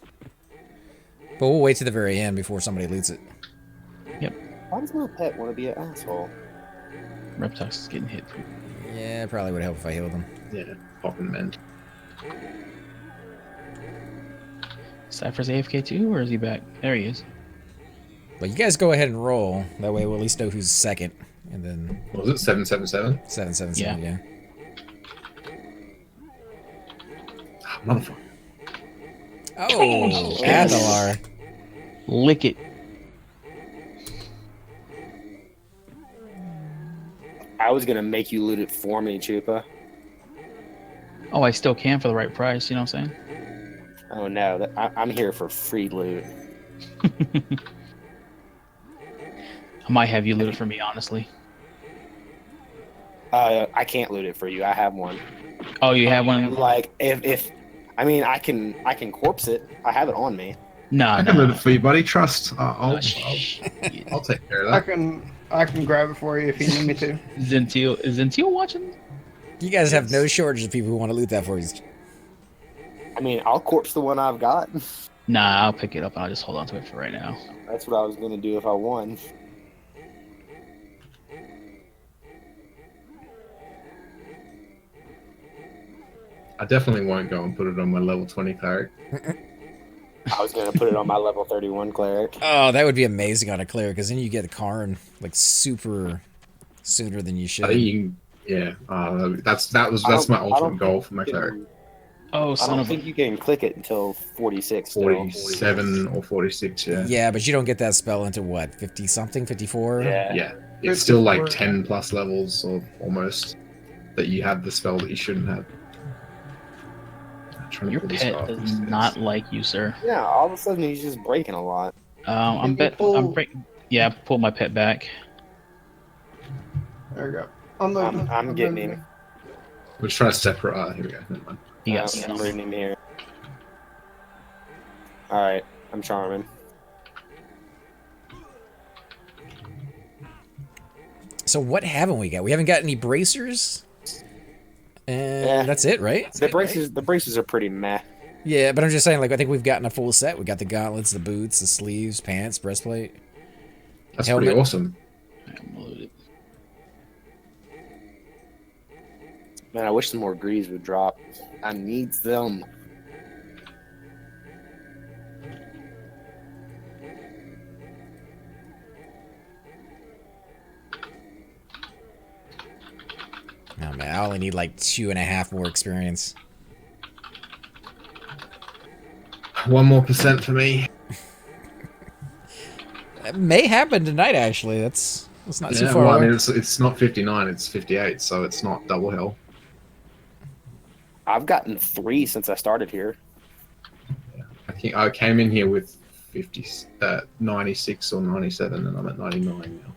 But we'll wait to the very end before somebody loots it. Why does my pet want to be an asshole? Reptox is getting hit. Yeah, probably would help if I healed him. Yeah, popping mend. Cypher's AFK too, or is he back? There he is. But you guys go ahead and roll. That way we'll at least know who's second. And then What was it? 777. 777, yeah. Motherfucker. Oh, yes. Adelar. Lick it. I was gonna make you loot it for me, Chupa. Oh, I still can for the right price. You know what I'm saying? Oh no, I'm here for free loot. I might have you loot it for me, honestly. I can't loot it for you. I have one. Oh, you have one? Like if I mean I can corpse it. I have it on me. Nah, I can loot nah. it for you, buddy. Trust. I'll Shit. take care of I that. can grab it for you if you need me to. Zentil, is Zentil watching? You guys have no shortage of people who want to loot that for you. I mean I'll corpse the one I've got. Nah, I'll pick it up and I'll just hold on to it for right now. That's what I was gonna do if I won. I definitely won't go and put it on my level 20 cleric. I was gonna put it on my level 31 cleric. Oh, that would be amazing on a cleric, because then you get the Karn like super sooner than you I should. think you can, yeah. That's my I ultimate don't goal for my think cleric. you Oh, I son don't of a... think you can click it until 46. Still. 47 or 46, yeah. Yeah, but you don't get that spell into what, 50 something, 54? Yeah. Yeah. It's still like 10 plus levels or almost that you have the spell that you shouldn't have. I'm trying to Your pull this pet off. does not like you, sir. Yeah. All of a sudden he's just breaking a lot. I'm Yeah, I pulled my pet back. There we go. I'm getting him. We're just trying to separate. Here we go. Never mind. He got I'm reading him here. All right. I'm charming. So what haven't we got? We haven't got any bracers? And Yeah. that's it, right? The braces are pretty meh. Yeah, but I'm just saying, like, I think we've gotten a full set. We got the gauntlets, the boots, the sleeves, pants, breastplate. That's Helmet. pretty awesome. I'm loaded. Man, I wish some more greaves would drop. I need them. Oh man, I only need like 2.5 more experience. 1 more % for me. It may happen tonight, actually. That's not too Yeah, far well, I away. mean, it's not 59, it's 58, so it's not double hell. I've gotten 3 since I started here. I think I came in here with 96 or 97, and I'm at 99 now.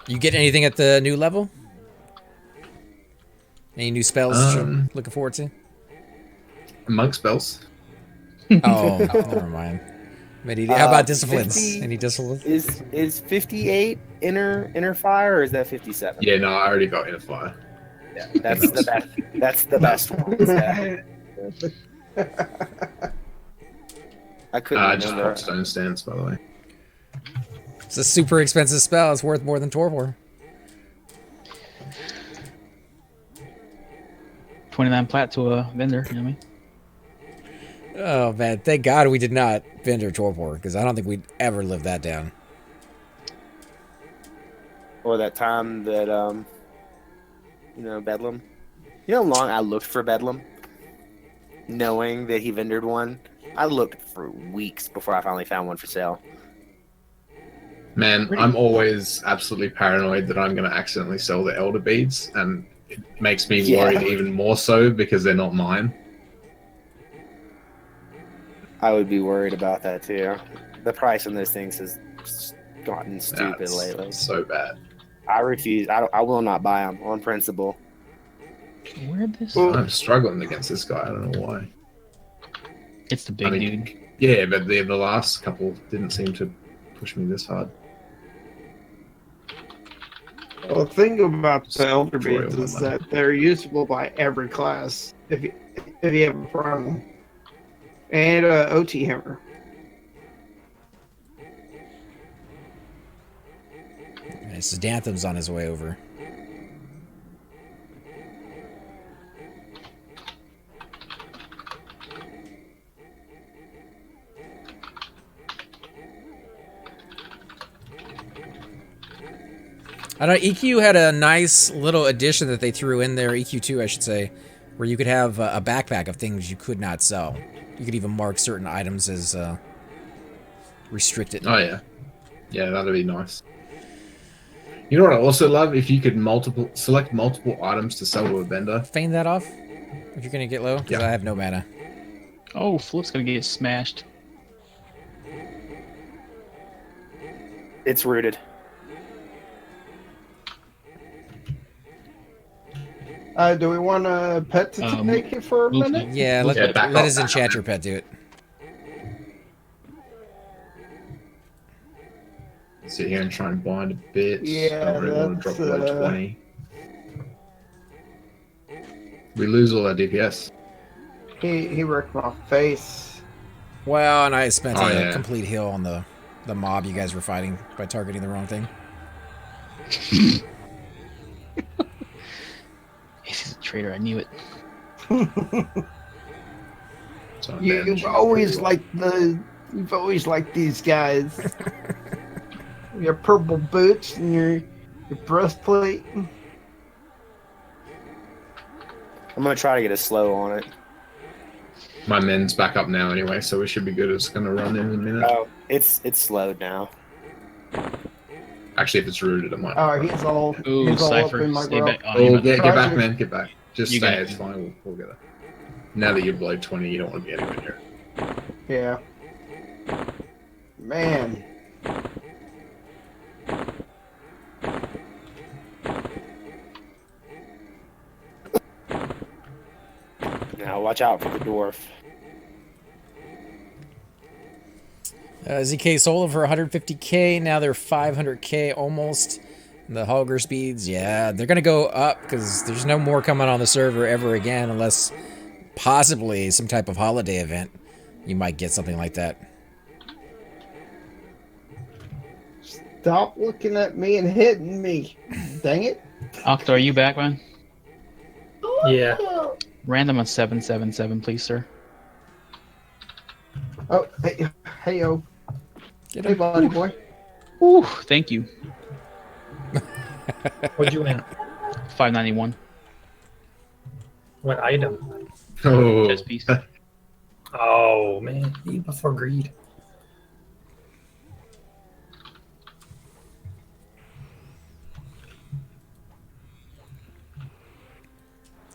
You get anything at the new level? Any new spells that you're looking forward to? Monk spells. Oh, never mind. How about disciplines? 50 Any disciplines? Is 58 inner fire or is that 57? Yeah, no, I already got in a fire. Yeah, that's the best. That's the best one. Yeah. I couldn't I just remember. got stone stance, by the way. It's a super expensive spell. It's worth more than Torpor. 29 plat to a vendor, you know what I mean? Oh man, thank God we did not vendor Torpor, because I don't think we'd ever live that down. Or that time that Bedlam. You know how long I looked for Bedlam? Knowing that he vendored one? I looked for weeks before I finally found one for sale. Man, I'm always absolutely paranoid that I'm going to accidentally sell the Elder Beads, and it makes me Yeah. worried even more so because they're not mine. I would be worried about that too. The price on those things has gotten stupid That's lately. so bad. I refuse. I will not buy them on principle. Where'd this? Well, I'm struggling against this guy. I don't know why. It's the big dude. Yeah, but the last couple didn't seem to push me this hard. Well, the thing about the Elder Destroy Beads all my is money. that they're usable by every class if you have a problem. And OT hammer. This is Danthem's on his way over. I don't know, EQ had a nice little addition that they threw in there, EQ2 I should say, where you could have a backpack of things you could not sell. You could even mark certain items as restricted. Oh yeah, yeah, that'd be nice. You know what I also love? If you could select multiple items to sell to a vendor. Feign that off if you're gonna get low, because Yeah. I have no mana. Oh, Flip's gonna get smashed. It's rooted. Do we want a pet to take it for a movement. minute? Yeah, Yeah, back let up, his back enchanter pet do it. Sit here and try and bind a bit. Yeah, Don't really want to that's, drop below 20. We lose all our DPS. He wrecked my face. Well, and I spent Oh, a yeah. complete heal on the mob you guys were fighting by targeting the wrong thing. He's a traitor. I knew it. So I'm You've managing always pretty well. liked these guys. Your purple boots and your breastplate. I'm gonna try to get a slow on it. My men's back up now anyway, so we should be good. It's going to run in a minute. Oh, it's slowed now. Actually, if it's rooted, it might. Oh, he's all Ooh, he's all up Cypher. in my Stay grill. back. Oh, Oh, you get Try back, to- man. Get back. Just You stay. got it. It's fine. We'll get it. Now that you're below 20, you don't want to be anywhere near it. Yeah. Man. Now watch out for the dwarf. ZK sold for 150k. Now they're 500k almost. The Hogger speeds, yeah, they're gonna go up because there's no more coming on the server ever again, unless possibly some type of holiday event. You might get something like that. Stop looking at me and hitting me. Dang it. Octo, are you back, man? Yeah. Random on 777, please, sir. Oh, hey, yo. Get Hey, him. buddy boy. Ooh, thank you. What'd you win? 591. What item? Oh, Chess piece. Oh man, eat before greed.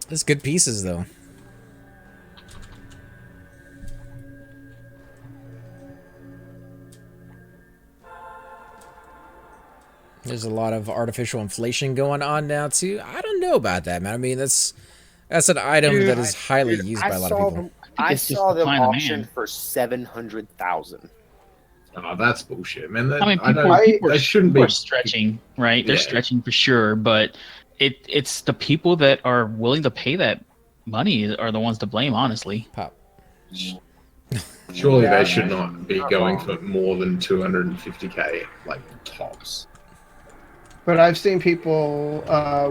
That's good pieces, though. There's a lot of artificial inflation going on now too. I don't know about that, man. I mean, that's an item that is highly used by a lot of people. I it's just saw them supply and auction demand. for 700,000. oh, that's bullshit, man. That, I mean, people, don't- people, they shouldn't people be are stretching, right? They're Yeah. stretching for sure, but it's the people that are willing to pay that money are the ones to blame, honestly. Pop. Surely Yeah, they should not be not going wrong. for more than 250k, like tops. But I've seen people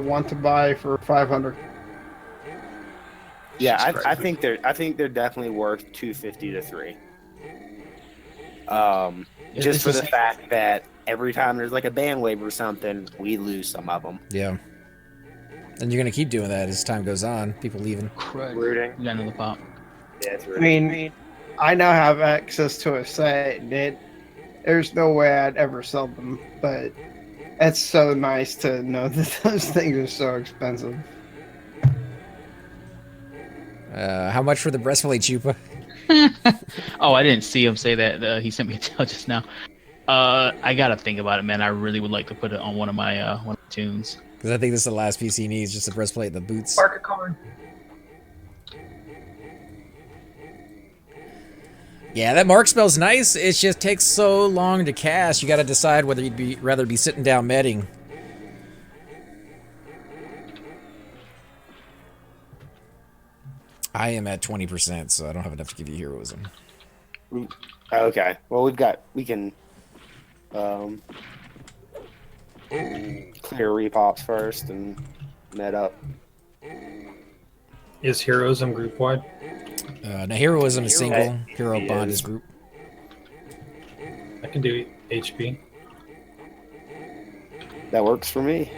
want to buy for 500. Yeah, It's I crazy. think they're definitely worth 250 to 3. It's Just for the the fact that every time there's like a band wave or something, we lose some of them. Yeah. And you're gonna keep doing that as time goes on. People leaving. Crud. Rooting. We got another pop. Yeah, it's I rooting. mean, I now have access to a site that there's no way I'd ever sell them, but it's so nice to know that those things are so expensive. How much for the breastplate, Chupa? Oh, I didn't see him say that. He sent me a tell just now. I gotta think about it, man. I really would like to put it on one of my tunes. Because I think this is the last piece he needs, just the breastplate and the boots. Market card. Yeah, that mark spell's nice. It just takes so long to cast. You got to decide whether you'd rather be sitting down medding. I am at 20%, so I don't have enough to give you heroism. Okay. Well, we can clear repops first and net up. Is heroism group wide? Now, heroism is single. Hero He bond is. is group. I can do HP. That works for me.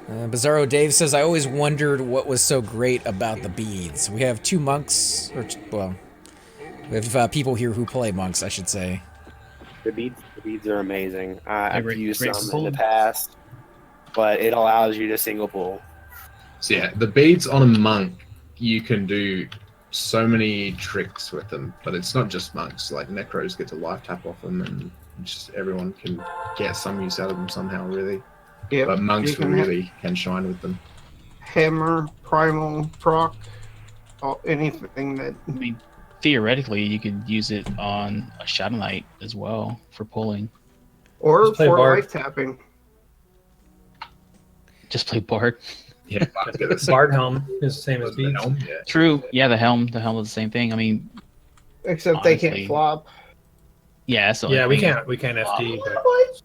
Bizarro Dave says, I always wondered what was so great about the beads. We have 2 monks, well, we have people here who play monks, I should say. The beads are amazing. I've Great- used great some pull. in the past, but it allows you to single pull. So yeah, the beads on a monk, you can do so many tricks with them, but it's not just monks. Like necros get to life tap off them, and just everyone can get some use out of them somehow, really. Yeah, But monks you can really can shine with them. hammer, primal, proc, anything that. I mean, theoretically, you could use it on a Shadow Knight as well for pulling. Or Just play for Bard. life tapping. Just play Bard. Yeah, Bards get the same- Bard helm is the same as the beads. helm, yeah. True. Yeah, the helm. The helm is the same thing. I mean, Except they Honestly. can't flop. yeah, that's the only Yeah, we thing. can't FD, but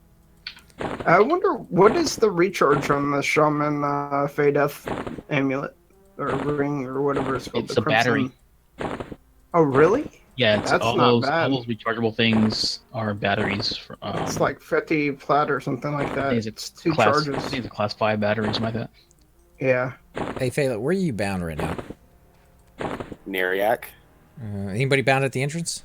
I wonder what is the recharge on the Shaman Fadeth amulet or ring or whatever it's called. It's the a battery. Crimson- Oh, really? Yeah, it's That's all not those bad. all those rechargeable things are batteries. For, It's like 50 plat or something like I that. think It's 2 class, I charges. think it's a class 5 battery, something like that. Yeah. Hey, Phala, where are you bound right now? Neriac. Anybody bound at the entrance?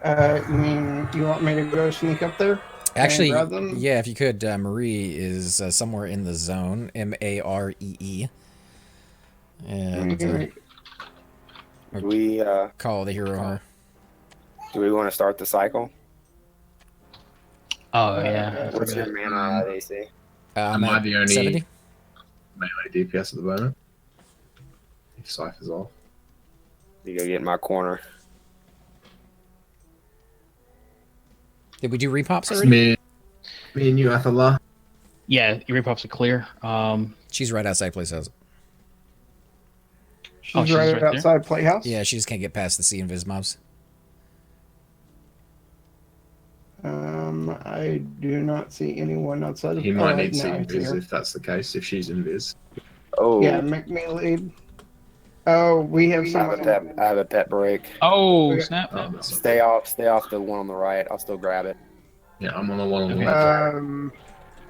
You mean you want me to go sneak up there? Actually, grab them? yeah, if you could. Marie is somewhere in the zone. Maree. And Mhm. Do we call the hero her. want to start the cycle? Oh yeah. I What's your forgot. mana at AC? I'm Am I at the only 70? melee DPS at the moment? If Cypher's off. You go get in my corner. Did we do repops It's already? me and you, Athala. Yeah, your repops are clear. She's right outside Playhouse. She's she's right, right there? outside Playhouse. Yeah, she just can't get past the C and Viz mobs. I do not see anyone outside of. He might oh, need no, to it's invis here. if that's the case, if she's invis. Oh, Yeah, make me lead. Oh, we have I have someone. a pet. I have a pet break. oh Okay. snap! Oh, that's not- Stay off the one on the right. I'll still grab it. yeah, I'm on the one on the Okay. left.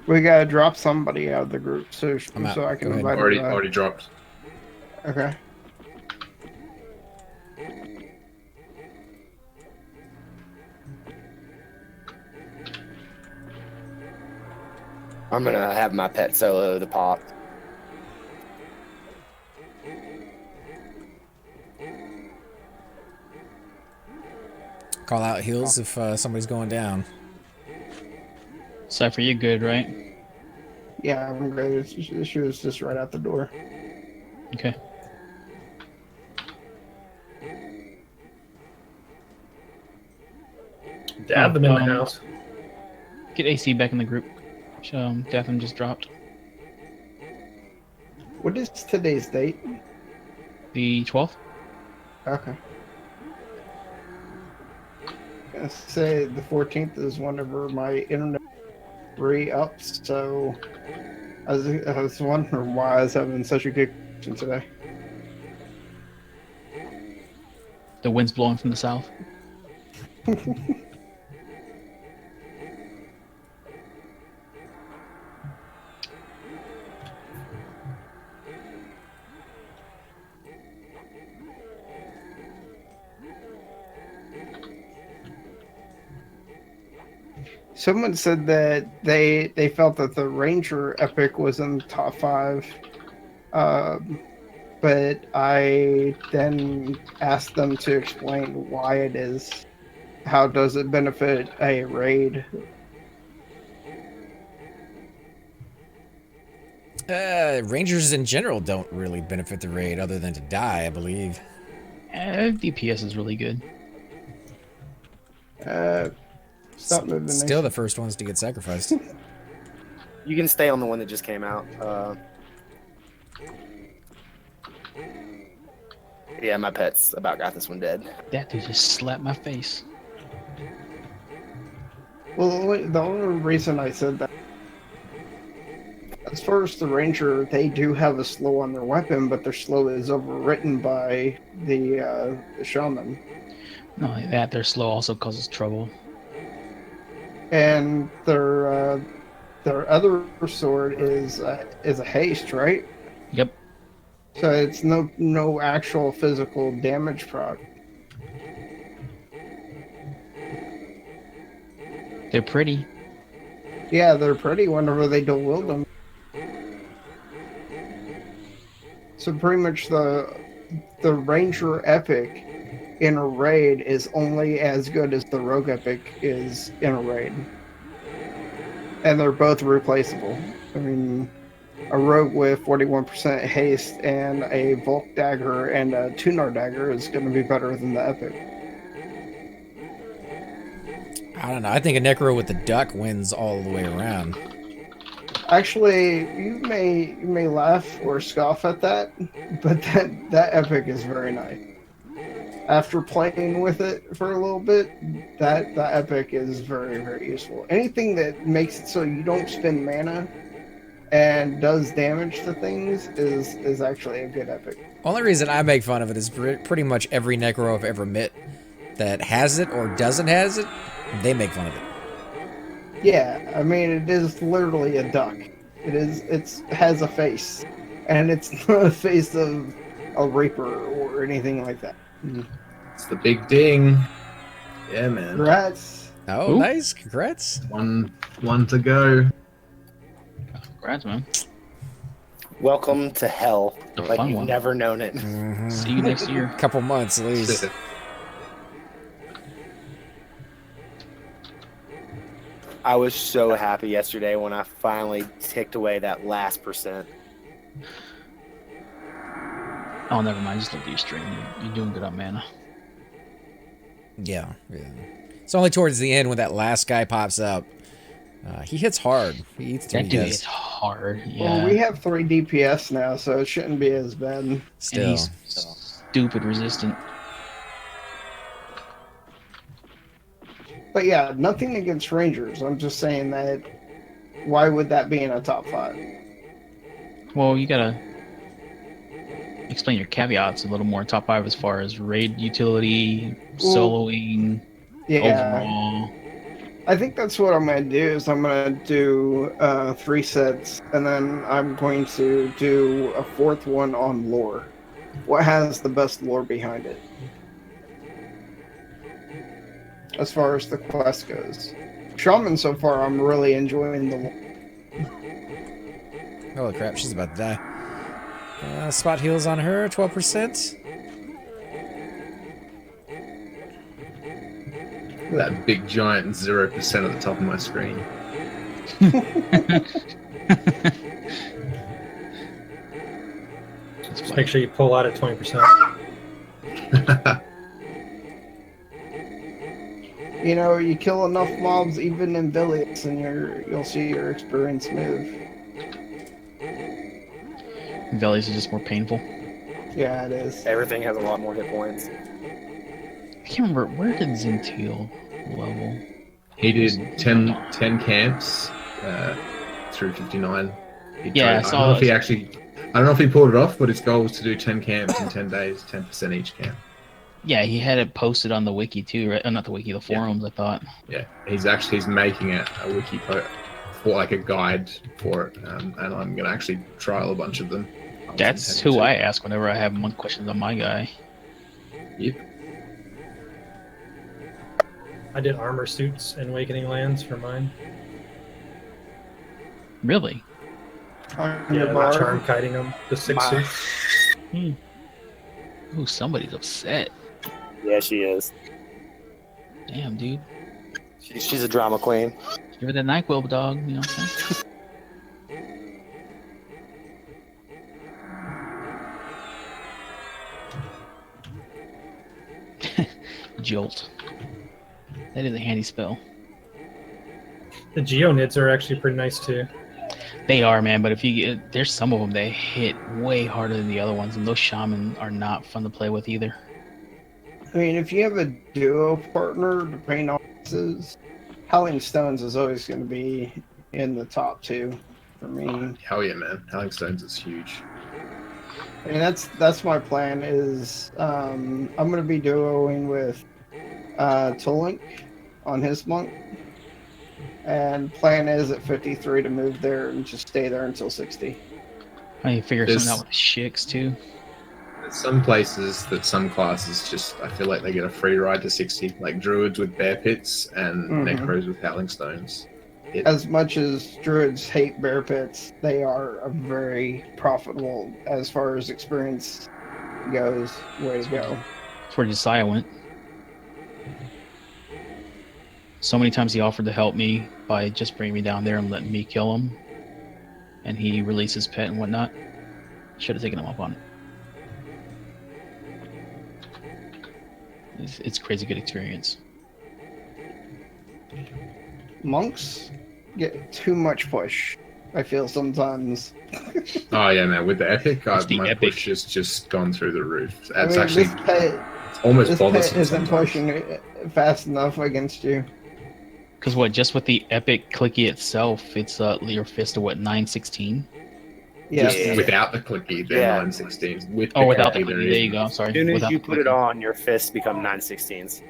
We gotta drop somebody out of the group so I'm out. so I can Go ahead. invite Already, her. already dropped. Okay. I'm gonna have my pet solo the pop. Call out heals if somebody's going down. Cypher, you good, right? Yeah, I'm good. She was just right out the door. Okay. dab them in the Um, house. Get AC back in the group. Datham just dropped. What is today's date? The 12th. Okay. I say the 14th is whenever my internet re-ups, so I was wondering why I was having such a good connection today. The wind's blowing from the south. Someone said that they felt that the Ranger epic was in the top 5, but I then asked them to explain why it is. How does it benefit a raid? Rangers in general don't really benefit the raid other than to die, I believe. DPS is really good. Stop moving. Still the first ones to get sacrificed. You can stay on the one that just came out. Yeah, my pet's about got this one dead. That dude just slapped my face. Well, the only reason I said that, as far as the Ranger, they do have a slow on their weapon, but their slow is overwritten by the Shaman. Not only that, their slow also causes trouble. And their other sword is a haste, right? Yep. So it's no actual physical damage proc. They're pretty. Yeah, they're pretty whenever they dual wield them. So pretty much the Ranger epic in a raid is only as good as the Rogue epic is in a raid. And they're both replaceable. I mean, a Rogue with 41% haste and a Volk dagger and a Tunar dagger is going to be better than the epic. I don't know. I think a Necro with the duck wins all the way around. Actually, you may laugh or scoff at that, but that epic is very nice. After playing with it for a little bit, that epic is very, very useful. Anything that makes it so you don't spend mana and does damage to things is actually a good epic. Only reason I make fun of it is pretty much every Necro I've ever met that has it or doesn't has it, they make fun of it. Yeah, I mean, it is literally a duck. It has a face, and it's not a face of a Reaper or anything like that. It's the big ding. Yeah, man. Congrats. Oh, Ooh. nice. Congrats. One to go. Congrats, man. Welcome to hell. A Like fun you've one. never known it. Mhm. See you next year. Couple months at least. I was so happy yesterday when I finally ticked away that last percent. Oh, never mind. Just look at your stream. You're doing good on mana. Yeah. It's only towards the end when that last guy pops up. He hits hard. He eats That he dude does. is hard. Yeah. Well, we have 3 DPS now, so it shouldn't be as bad. And Still. he's stupid resistant. But yeah, nothing against Rangers. I'm just saying that why would that be in a top 5? Well, you gotta explain your caveats a little more. Top 5 as far as raid utility, soloing, Yeah. overall. I think that's what I'm going to do is I'm going to do 3 sets, and then I'm going to do a 4th one on lore. What has the best lore behind it? As far as the quest goes. Shaman, so far, I'm really enjoying the lore. Holy crap, she's about to die. Spot heals on her, 12%. That big giant 0% at the top of my screen. Just make sure you pull out at 20%. You know, you kill enough mobs, even in Villius, and you'll see your experience move. Veli's is just more painful. Yeah, it is. Everything has a lot more hit points. I can't remember, where did Zentil level? He did 10 camps through 59. Yeah, I saw I don't know if he pulled it off, but his goal was to do 10 camps in 10 days, 10% each camp. Yeah, he had it posted on the wiki too, right? Not the wiki, the forums, I thought. Yeah, he's making it a wiki for like a guide for it, and I'm gonna actually trial a bunch of them. That's who I ask whenever I have questions on my guy. Yep. I did armor suits and Awakening Lands for mine. Really? On Yeah, your the bar. charm kiting them, the 6 My- suits. Ooh, somebody's upset. Yeah, she is. Damn, dude. She's a drama queen. Give her that NyQuil, dog. You know what I'm saying? Jolt. That is a handy spell. The Geonids are actually pretty nice too. They are, man, but if you get, there's some of them that hit way harder than the other ones, and those shaman are not fun to play with either. I mean, if you have a duo partner to paint offices, Howling Stones is always going to be in the top 2 for me. Hell yeah, man. Howling Stones is huge. I mean, that's my plan. Is I'm going to be duoing with Tulink on his monk, and plan is at 53 to move there and just stay there until 60. I need to figure something out with the shicks too. There's some places that some classes just, I feel like they get a free ride to 60, like druids with bear pits and necros with howling stones. As much as druids hate bear pits, they are a very profitable, as far as experience goes, way to go. That's where Josiah went. So many times he offered to help me by just bringing me down there and letting me kill him, and he released his pet and whatnot. Should have taken him up on it. It's crazy good experience. Monks get too much push, I feel sometimes. Oh yeah, man. With the epic, the my epic. push has just gone through the roof. I It's mean, actually this pet almost This pet bothersome isn't sometimes. pushing it fast enough against you. Because what, just with the epic clicky itself, it's your fist to what, 916? Yeah. Just without the clicky, they're Yeah. 916. With Oh, without the clicky, clicky, there you go. Sorry. As soon as Without you the put it clicky. on, your fists become 916s.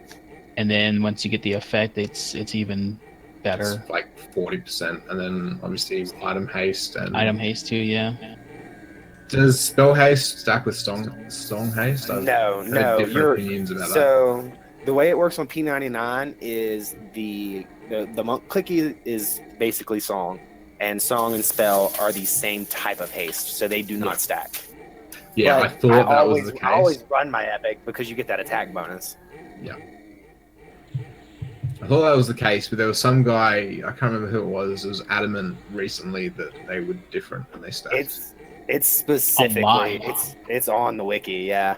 And then once you get the effect, it's even better. It's like 40%, and then obviously item haste and Item haste too, yeah. Does spell haste stack with song haste? I've No, heard no. different opinions about that. So the way it works on P99 is the monk clicky is basically song, and song and spell are the same type of haste, so they do not stack. Yeah, But I thought that was the case. I always run my epic because you get that attack bonus. I thought that was the case, but there was some guy, I can't remember who it was adamant recently that they were different and they stacked. It's specifically Online. it's on the wiki, yeah.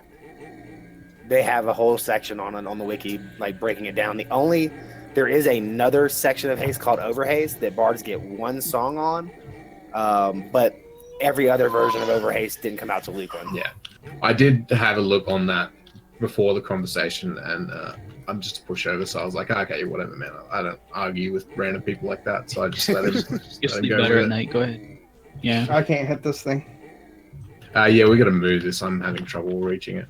They have a whole section on it on the wiki, like breaking it down. There is another section of haste called Overhaste that bards get one song on, but every other version of Overhaste didn't come out to Lucan. Yeah. I did have a look on that before the conversation, and I'm just a pushover, so I was like, okay, whatever, man. I don't argue with random people like that, so I just let him, You sleep better at night, go ahead. Yeah. I can't hit this thing. Yeah, we got to move this. I'm having trouble reaching it.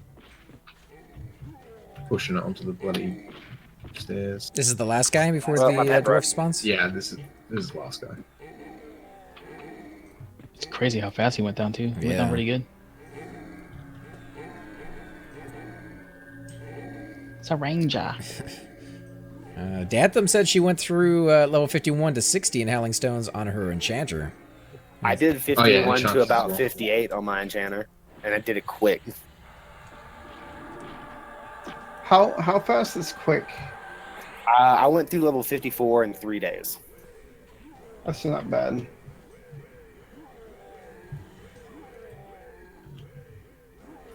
Pushing it onto the bloody stairs. This is the last guy before Well, my the bad, bro. dwarf spawns? Yeah, this is the last guy. It's crazy how fast he went down too. He went down Yeah. pretty good. It's a ranger. Dantham said she went through level 51 to 60 in Howling Stones on her enchanter. I did Oh, 51 yeah, to enchantress about as well. 58 on my enchanter, and I did it quick. How fast is quick? I went through level 54 in 3 days. That's not bad.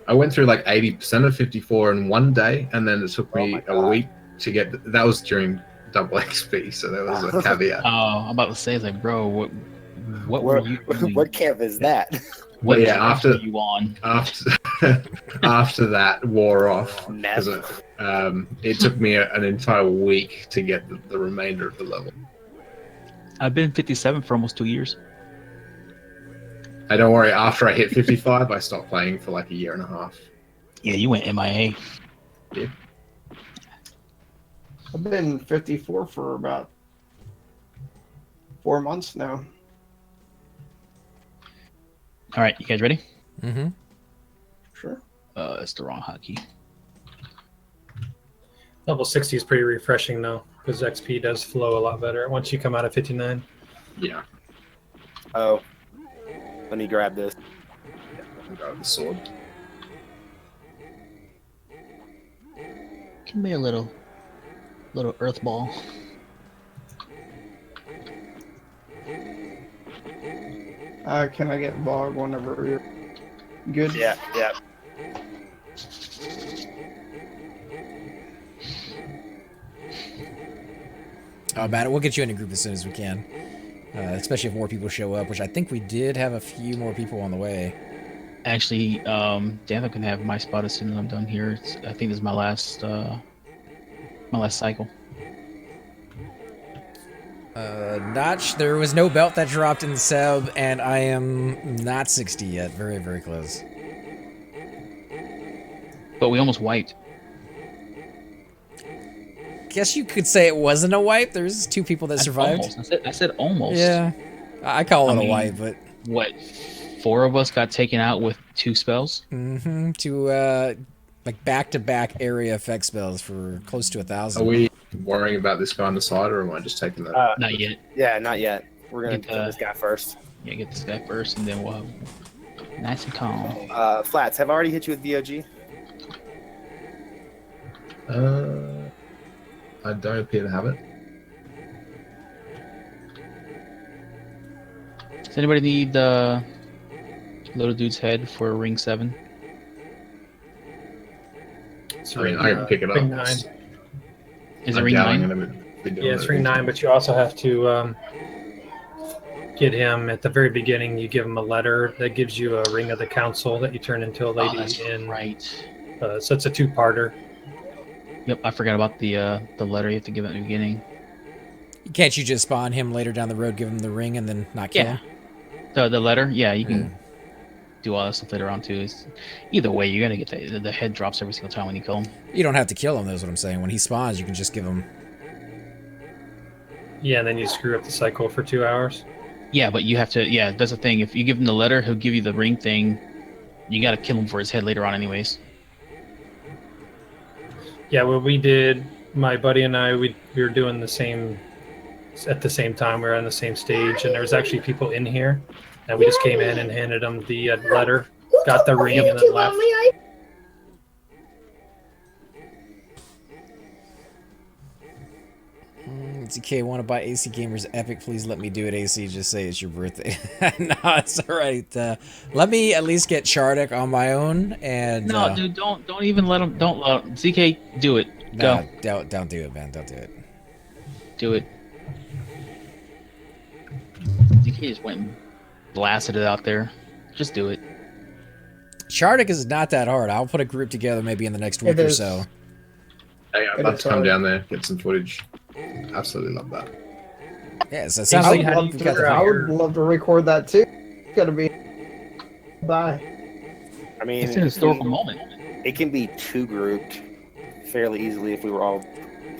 I went through like 80% of 54 in one day, and then it took Oh me my a God. week to get. That was during double XP, so there was a caveat. Oh, I'm about to say, it's like, bro, what were you doing? What camp is that? What yeah, camp after- were you on? After that wore off, Never. because it took me an entire week to get the remainder of the level. I've been 57 for almost 2 years. I don't worry. After I hit 55, I stopped playing for like a year and a half. Yeah, you went MIA. I've been 54 for about 4 months now. All right, you guys ready? Mm-hmm. Sure. It's the wrong hotkey. Level 60 is pretty refreshing though, because XP does flow a lot better once you come out of 59. Yeah. Oh, let me grab this. I'll go with the sword. Give me a little earth ball. Can I get Bog whenever you're good? Yeah, yeah. Oh, Matt, we'll get you in a group as soon as we can. Especially if more people show up, which I think we did have a few more people on the way. Actually, Daniel can have my spot as soon as I'm done here. I think this is my last cycle. Notch, there was no belt that dropped in Seb, and I am not 60 yet. Very, very close. But we almost wiped. Guess you could say it wasn't a wipe. There's 2 people that survived. Almost. I said almost. Yeah, I call it I a mean, wipe, but what? 4 of us got taken out with 2 spells. to like back-to-back area effect spells for close to 1,000. Are we worrying about this guy on the side, or am I just taking that? Not yet. Yeah, not yet. We're gonna Get, do this guy first. Yeah, get this guy first, and then we'll have nice and calm. Flats, have I already hit you with VOG? I don't appear to have it. Does anybody need the little dude's head for ring 7? It's I mean, I can pick it up. ring 9. Is it I ring doubt I'm 9? gonna be doing Yeah, it's it. ring 9, but you also have to get him at the very beginning. You give him a letter that gives you a ring of the council that you turn into a Oh, lady that's in. right. So it's a 2-parter. Yep, I forgot about the letter you have to give at the beginning. Can't you just spawn him later down the road, give him the ring, and then not kill Yeah. him? The letter, yeah, you can do all that stuff later on too. Either way, you're gonna get the head drops every single time when you kill him. You don't have to kill him, that's what I'm saying. When he spawns, you can just give him... Yeah, and then you screw up the cycle for 2 hours. Yeah, but you have to. Yeah, that's the thing. If you give him the letter, he'll give you the ring thing. You got to kill him for his head later on, anyways. Yeah, what we did, my buddy and I, we were doing the same at the same time. We were on the same stage, and there was actually people in here, and we just came in and handed them the letter, got the ring, and then left. ZK, want to buy AC Gamers Epic? Please let me do it, AC. Just say it's your birthday. No, it's all right. Let me at least get Shardik on my own. And No, dude, don't even let him. Don't let him. ZK, do it. Go. No, don't do it, man. Don't do it. Do it. ZK just went and blasted it out there. Just do it. Shardik is not that hard. I'll put a group together maybe in the next week or is. so. Hey, I'm about to come down there, get some footage. Absolutely love that. Yes, it sounds I like would I love you've to got the figure out- I would love to record that too. It's gotta be. Bye. I mean, It's an historical moment. it can be 2 grouped fairly easily if we were all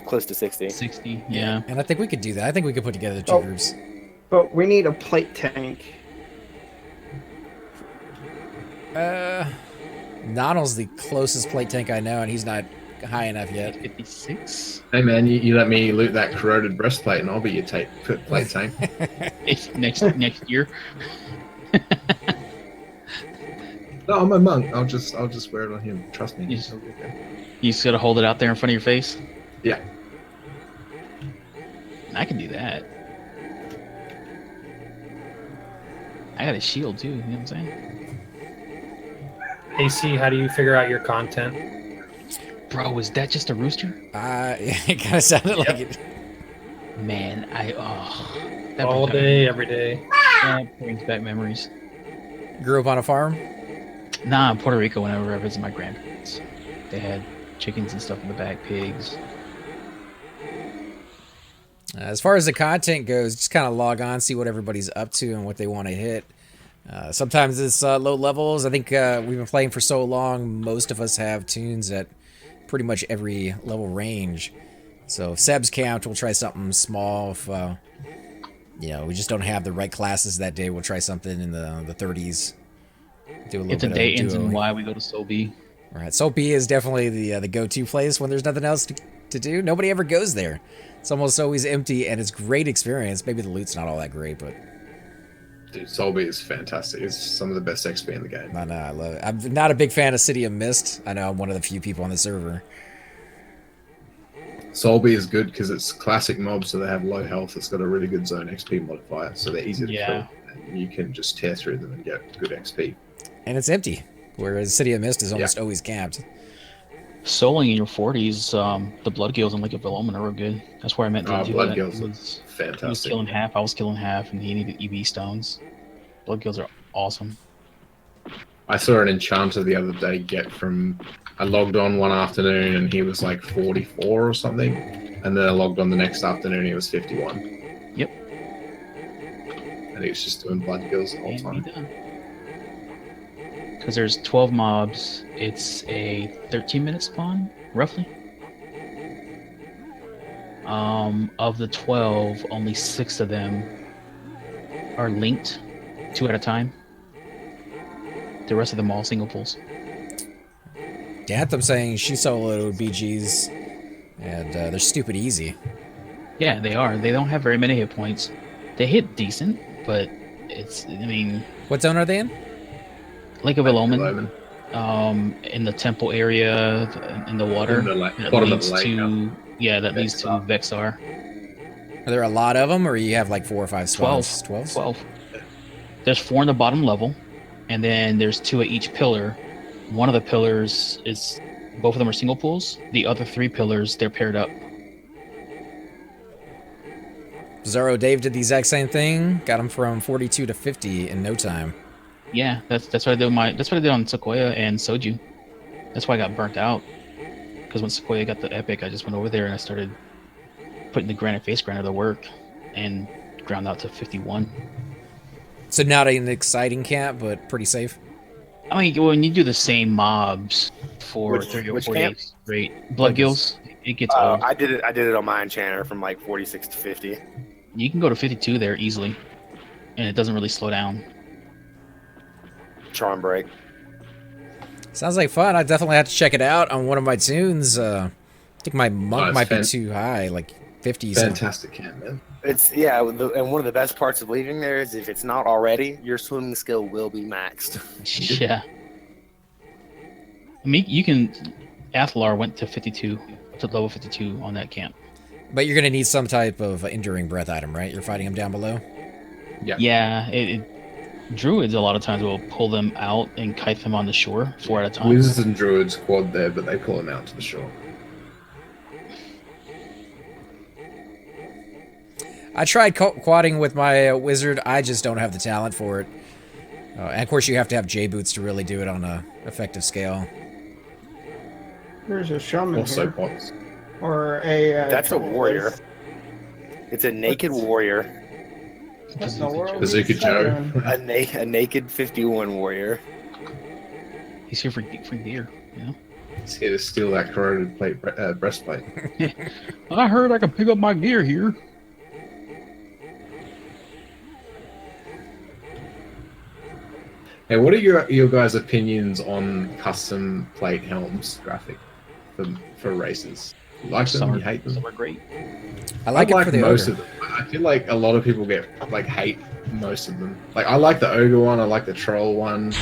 close to 60. 60. Yeah. And I think we could do that. I think we could put together 2 Oh. groups. But we need a plate tank. Nonal's the closest plate tank I know, and he's not high enough yet. 56. Hey man, you let me loot that corroded breastplate, and I'll be your plate tank. Next year. No, I'm a monk. I'll just wear it on him. Trust me. Yes. It'll be okay. You just gotta hold it out there in front of your face. Yeah. I can do that. I got a shield too. You know what I'm saying? AC, how do you figure out your content? Bro, was that just a rooster? It kind of sounded like it. Man, that All brings back- day, every day. That brings back memories. Grew up on a farm? Nah, in Puerto Rico, whenever I visit my grandparents, they had chickens and stuff in the back, pigs. As far as the content goes, just kind of log on, see what everybody's up to and what they want to hit. Sometimes it's low levels. I think we've been playing for so long, most of us have tunes at pretty much every level range. So if Seb's count, we'll try something small. If we just don't have the right classes that day, we'll try something in the 30s. Do a little If the bit day of ends duo. in Y, we go to Sobi. All right, Soul B is definitely the go-to place when there's nothing else to do. Nobody ever goes there. It's almost always empty, and it's great experience. Maybe the loot's not all that great, but Dude, Solby is fantastic. It's some of the best XP in the game. I know, I love it. I'm not a big fan of City of Mist. I know I'm one of the few people on the server. Solby is good because it's classic mobs, so they have low health. It's got a really good zone XP modifier, so they're easy to kill. And you can just tear through them and get good XP. And it's empty, whereas City of Mist is almost always camped. Souling in your 40s, the Blood Gills and Lake of Velomon are real good. That's where I met the Blood Gills fantastic. He was killing half, I was killing half, and he needed EV stones. Blood Gills are awesome. I saw an enchanter the other day get from... I logged on one afternoon and he was like 44 or something. And then I logged on the next afternoon and he was 51. Yep. And he was just doing Blood Gills the whole time. Because there's 12 mobs. It's a 13-minute spawn, roughly. Of the 12, only 6 of them are linked, 2 at a time. The rest of them all single pulls. Anthem saying she soloed BGs, and they're stupid easy. Yeah, they are. They don't have very many hit points. They hit decent, but it's, I mean... What zone are they in? Lake of Velomon. In the temple area, in the water. In the bottom of the lake. Yeah, that leads to Vexar. Are there a lot of them, or you have like 4 or 5 spawns? 12. There's 4 in the bottom level, and then there's 2 at each pillar. One of the pillars is, both of them are single pools. The other 3 pillars, they're paired up. Bizarro Dave did the exact same thing. Got him from 42 to 50 in no time. Yeah, that's what I did that's what I did on Sequoia and Soju. That's why I got burnt out. Because when Sequoia got the epic, I just went over there and I started putting the granite face grinder to work and ground out to 51. So not an exciting camp, but pretty safe. I mean, when you do the same mobs for 30 or 40 camp? straight, Blood Gills, it gets old. I did it on my enchanter from like 46 to 50. You can go to 52 there easily, and it doesn't really slow down. Charm break. Sounds like fun. I definitely have to check it out on one of my tunes. I think my monk might be too high, like 50. Fantastic camp, man. It's and one of the best parts of leaving there is if it's not already, your swimming skill will be maxed. Yeah. I mean, you can. Athlar went to 52, to level 52 on that camp. But you're gonna need some type of enduring breath item, right? You're fighting him down below. Yeah. Yeah. Druids a lot of times will pull them out and kite them on the shore 4 at a time. Wizards and druids quad there, but they pull them out to the shore. I tried quadding with my wizard. I just don't have the talent for it. And of course, you have to have J-boots to really do it on a effective scale. There's a shaman Also here. pots. Or a... That's a warrior. It's a naked warrior. What in the world Bazooka is Joe. that? A naked 51 warrior. He's here for gear, you know? He's here to steal that corroded plate, breastplate. I heard I can pick up my gear here. Hey, what are your guys' opinions on custom plate helms graphic for races? You like them? You hate them? Some are great. I like it for the most ogre. of them. I feel like a lot of people hate most of them. Like I like the ogre one. I like the troll one.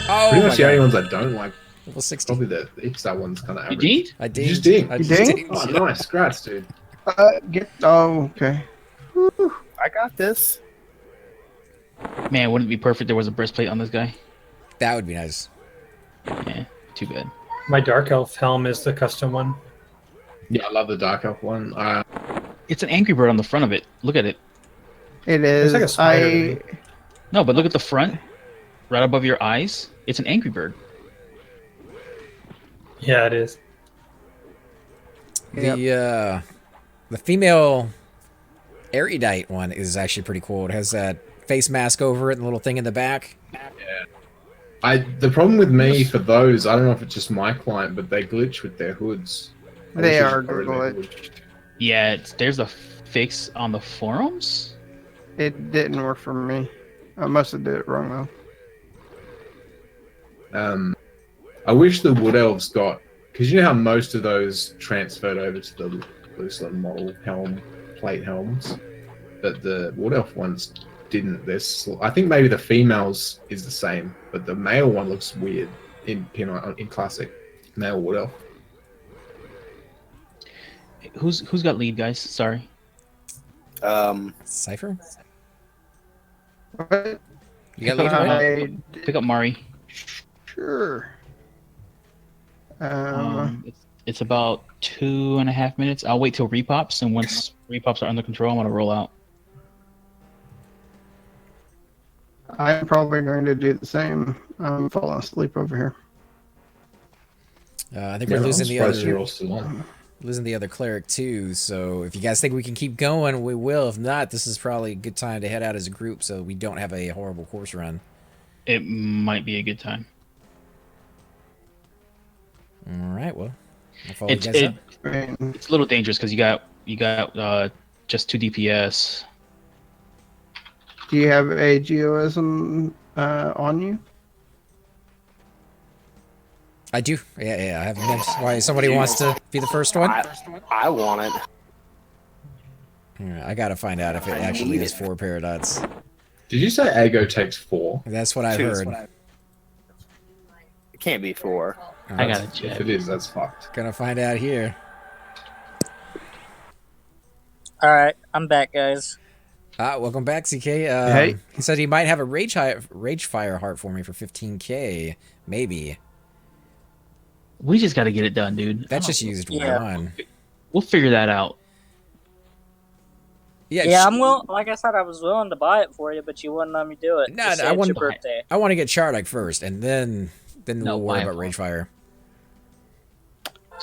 Oh Pretty my much the only god. ones I don't like. Level 60. Probably the Ixtar one's kind of You average. did? I did. You just did. I You just did? Oh, nice. Congrats, dude. Oh, okay. Whew. I got this. Man, wouldn't it be perfect if there was a breastplate on this guy? That would be nice. Yeah, too bad. My Dark Elf helm is the custom one. Yeah, I love the Dark Elf one. It's an angry bird on the front of it. Look at it. It It's is. like a spider. No, but look at the front, right above your eyes. It's an angry bird. Yeah, it is. The female erudite one is actually pretty cool. It has that face mask over it and the little thing in the back. The problem with me for those, I don't know if it's just my client, but they glitch with their hoods. They are glitched. glitched. Yeah, there's a fix on the forums. It didn't work for me. I must have did it wrong though. I wish the Wood Elves got, because you know how most of those transferred over to the loose model helm plate helms, but the Wood Elf ones didn't. I think maybe the females is the same, but the male one looks weird in classic male Wood Elf. Who's got lead, guys? Sorry. Cypher? What? You got lead, right? Pick up Mari. Sure. It's about 2.5 minutes. I'll wait till repops, and once repops are under control, I'm gonna roll out. I'm probably going to do the same. I'm falling asleep over here. I think we're losing the you're all still on. losing the other cleric too. So if you guys think we can keep going, we will. If not, this is probably a good time to head out as a group, so we don't have a horrible course run. It might be a good time. All right. Well, I'll follow you guys up. It's a little dangerous because you got just 2 DPS. Do you have a GOSM on you? I do. Yeah. I have meant why somebody wants to be the first one. I want it. All right, I gotta find out if it actually is 4 paradots. Did you say Ego takes 4? That's what I heard. It can't be 4. I got it. If it is, that's fucked. Gonna find out here. All right, I'm back, guys. Welcome back, CK. Hey. He said he might have a rage fire heart for me for 15k, maybe. We just got to get it done, dude. That just used Yeah. 1. We'll figure that out. Yeah, I'm willing. Like I said, I was willing to buy it for you, but you wouldn't let me do it. No, Just no, say I it's wouldn't your buy it. birthday. I want to get Chardok first, and then No, we'll worry buy it. about rage fire.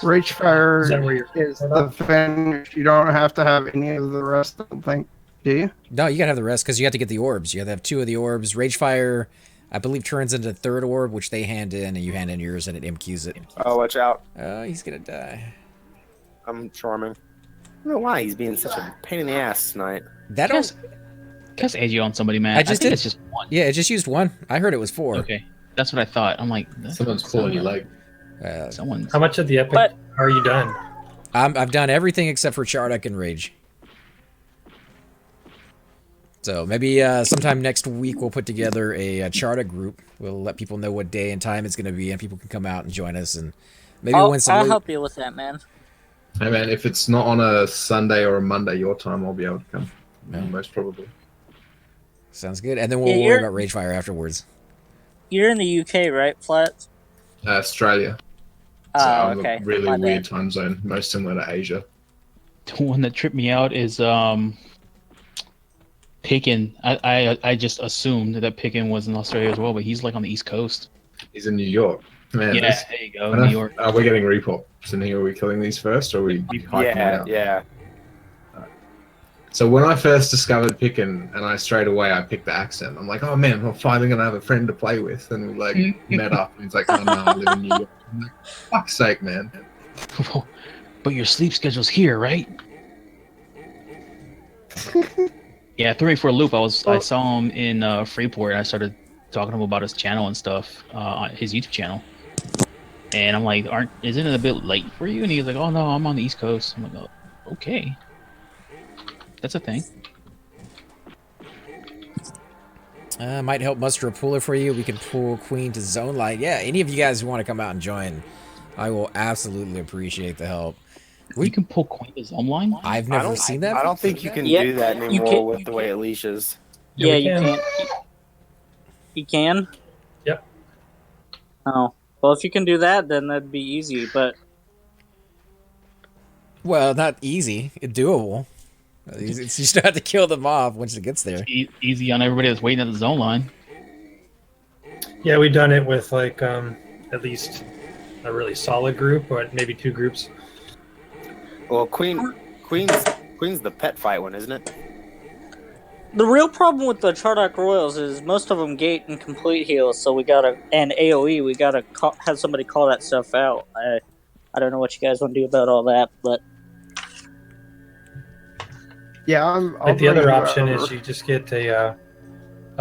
Rage Fire Is that where you're- is the finish. You don't have to have any of the rest, I don't think. Do you? No, you gotta have the rest because you have to get the orbs. You have to have 2 of the orbs. Rage fire, I believe, turns into 3rd orb, which they hand in, and you hand in yours, and it MQs it. Oh, watch out. He's gonna die. I'm charming. I don't know why he's being such a pain in the ass tonight. That Cast AG on somebody, man. I just think did. It's just 1. Yeah, it just used 1. I heard it was 4. Okay, that's what I thought. I'm like, Someone's pulling your leg. Someone's. How much of the epic But- are you done? I've done everything except for Chardok and Rage. So maybe sometime next week we'll put together a Chardok group. We'll let people know what day and time it's going to be, and people can come out and join us, and maybe win some I'll loot. help you with that, man. Hey man, if it's not on a Sunday or a Monday your time, I'll be able to come. Yeah. Most probably. Sounds good. And then we'll Yeah, worry you're- about Rage Fire afterwards. You're in the UK, right, Flats? Australia. Oh, So I'm okay. a really My weird bad. time zone, most similar to Asia. The one that tripped me out is Picken. I just assumed that Picken was in Australia as well, but he's like on the East Coast. He's in New York. Man, Yeah, this- there you go, I don't- New York. We're getting reports in here. Are we killing these first, or are we hiking Yeah, out? yeah. So when I first discovered Picken, and I straight away I picked the accent. I'm like, oh man, I'm finally gonna have a friend to play with, and we like met up. And he's like, oh no, I live in New York. I'm like, fuck's sake, man. But your sleep schedule's here, right? Yeah, threw me for a loop. I saw him in Freeport, and I started talking to him about his channel and stuff, his YouTube channel. And I'm like, isn't it a bit late for you? And he's like, oh no, I'm on the East Coast. I'm like, oh, okay. That's a thing. Might help muster a puller for you. We can pull Queen to Zone Light. Yeah, any of you guys who want to come out and join, I will absolutely appreciate the help. We can pull Queen to Zone Line? I've never seen that. I don't think you can Yeah, do that you anymore can- with the way it leashes. Yeah, we you can. can. You can? Yep. Oh. Well, if you can do that, then that'd be easy, but... Well, not easy. Doable. You still have to kill the mob once it gets there. Easy on everybody that's waiting at the Zone Line. Yeah, we've done it with like at least a really solid group, or maybe 2 groups. Well, Queen's the pet fight one, isn't it? The real problem with the Chardok Royals is most of them gate and complete heals, so we gotta... And AoE, we gotta have somebody call that stuff out. I don't know what you guys want to do about all that, but... Yeah, Like the other option is you just get a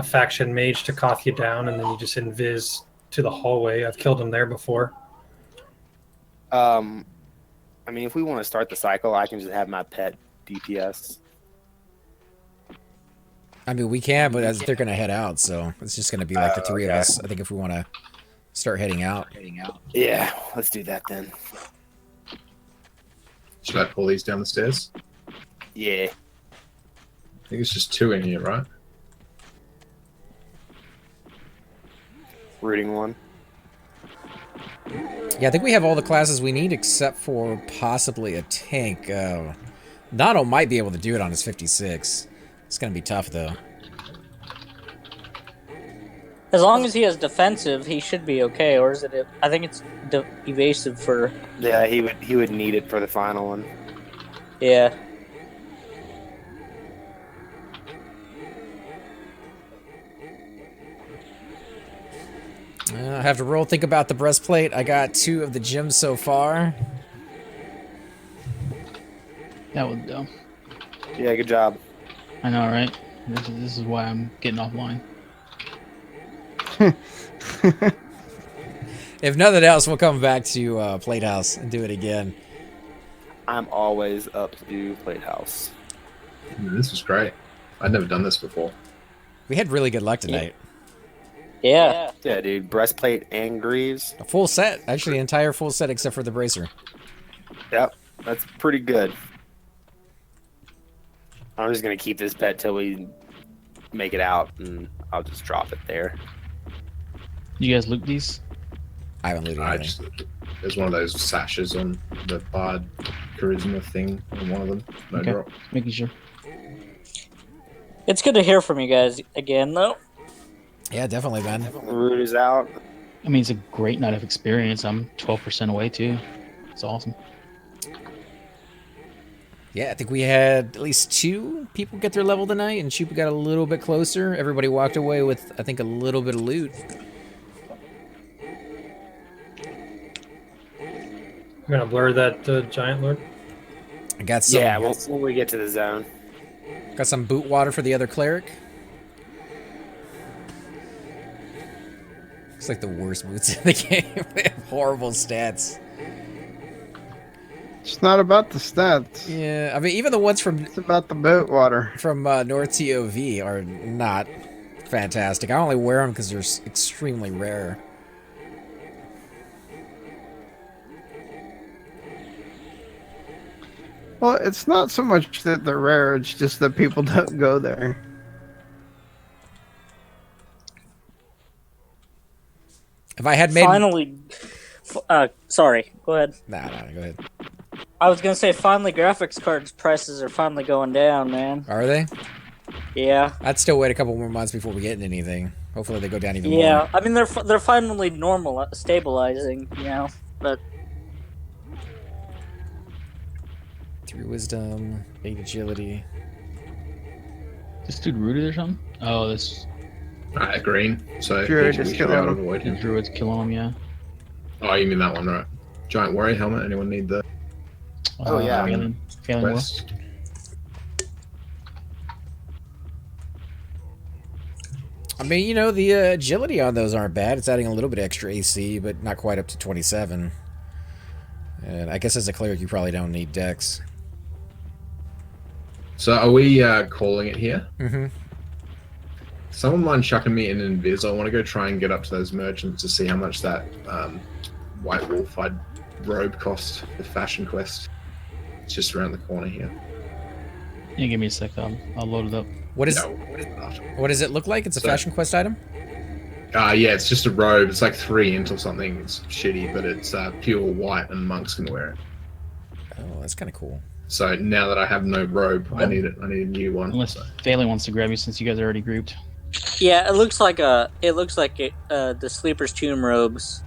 faction mage to cough you down, and then you just invis to the hallway. I've killed them there before. I mean, if we want to start the cycle, I can just have my pet DPS. I mean, we can, but they're going to head out, so it's just going to be like the three of us. I think if we want to start heading out. Yeah, let's do that then. Should I pull these down the stairs? Yeah. I think it's just 2 in here, right? Rooting one. Yeah, I think we have all the classes we need except for possibly a tank. Nano might be able to do it on his 56. It's going to be tough, though. As long as he has defensive, he should be okay. Or is it? I think it's evasive for. Yeah, he would need it for the final one. Yeah. I have to roll. Think about the breastplate. I got 2 of the gems so far. That would go. Yeah, good job. I know, right? This is why I'm getting offline. If nothing else, we'll come back to Plate House and do it again. I'm always up to do Plate House. This was great. I'd never done this before. We had really good luck tonight. Yeah. Yeah, dude. Breastplate and greaves. A full set. Actually, an entire full set except for the bracer. Yep, that's pretty good. I'm just gonna keep this pet till we make it out, and I'll just drop it there. You guys loot these? I haven't looted anything. There's one of those sashes on the Bard Charisma thing on one of them. No Okay. drop. Making sure. It's good to hear from you guys again, though. Yeah, definitely, man. Root is out. I mean, it's a great night of experience. I'm 12% away, too. It's awesome. Yeah, I think we had at least 2 people get their level tonight, and Chupa got a little bit closer. Everybody walked away with, I think, a little bit of loot. I'm gonna blur that giant lord. I got some. Yeah, when we get to the zone. Got some boot water for the other cleric. It's like the worst boots in the game. They have horrible stats. It's not about the stats. Yeah, I mean, even the ones from It's about the boat water. North TOV are not fantastic. I only wear them because they're extremely rare. Well, it's not so much that they're rare, it's just that people don't go there. If I had made... Finally. Sorry, go ahead. Nah, go ahead. I was gonna say, finally, graphics cards prices are finally going down, man. Are they? Yeah. I'd still wait a couple more months before we get into anything. Hopefully they go down even Yeah, more. I mean, they're finally stabilizing, you know, but... 3 wisdom, 8 agility. This dude rooted or something? Oh, this Green. So Druid we is should be killing able to him. avoid him. druid's killing him, yeah. Oh, you mean that one, right? Giant warrior helmet. Anyone need the Oh, yeah. Failing well. quest? I mean, you know, the agility on those aren't bad. It's adding a little bit extra AC, but not quite up to 27. And I guess as a cleric, you probably don't need dex. So are we calling it here? Mm-hmm. Someone mind chucking me in invis. I want to go try and get up to those merchants to see how much that white wolf-eyed robe cost, the fashion quest. It's just around the corner here. Yeah, give me a sec. I'll load it up. What is? No, what is that? What does it look like? It's a So- fashion quest item. Yeah, it's just a robe. It's like 3 int or something. It's shitty, but it's pure white and monks can wear it. Oh, that's kind of cool. So now that I have no robe, I need a new one. Unless So. Phelan wants to grab you since you guys are already grouped. Yeah, it looks like the Sleeper's Tomb robes.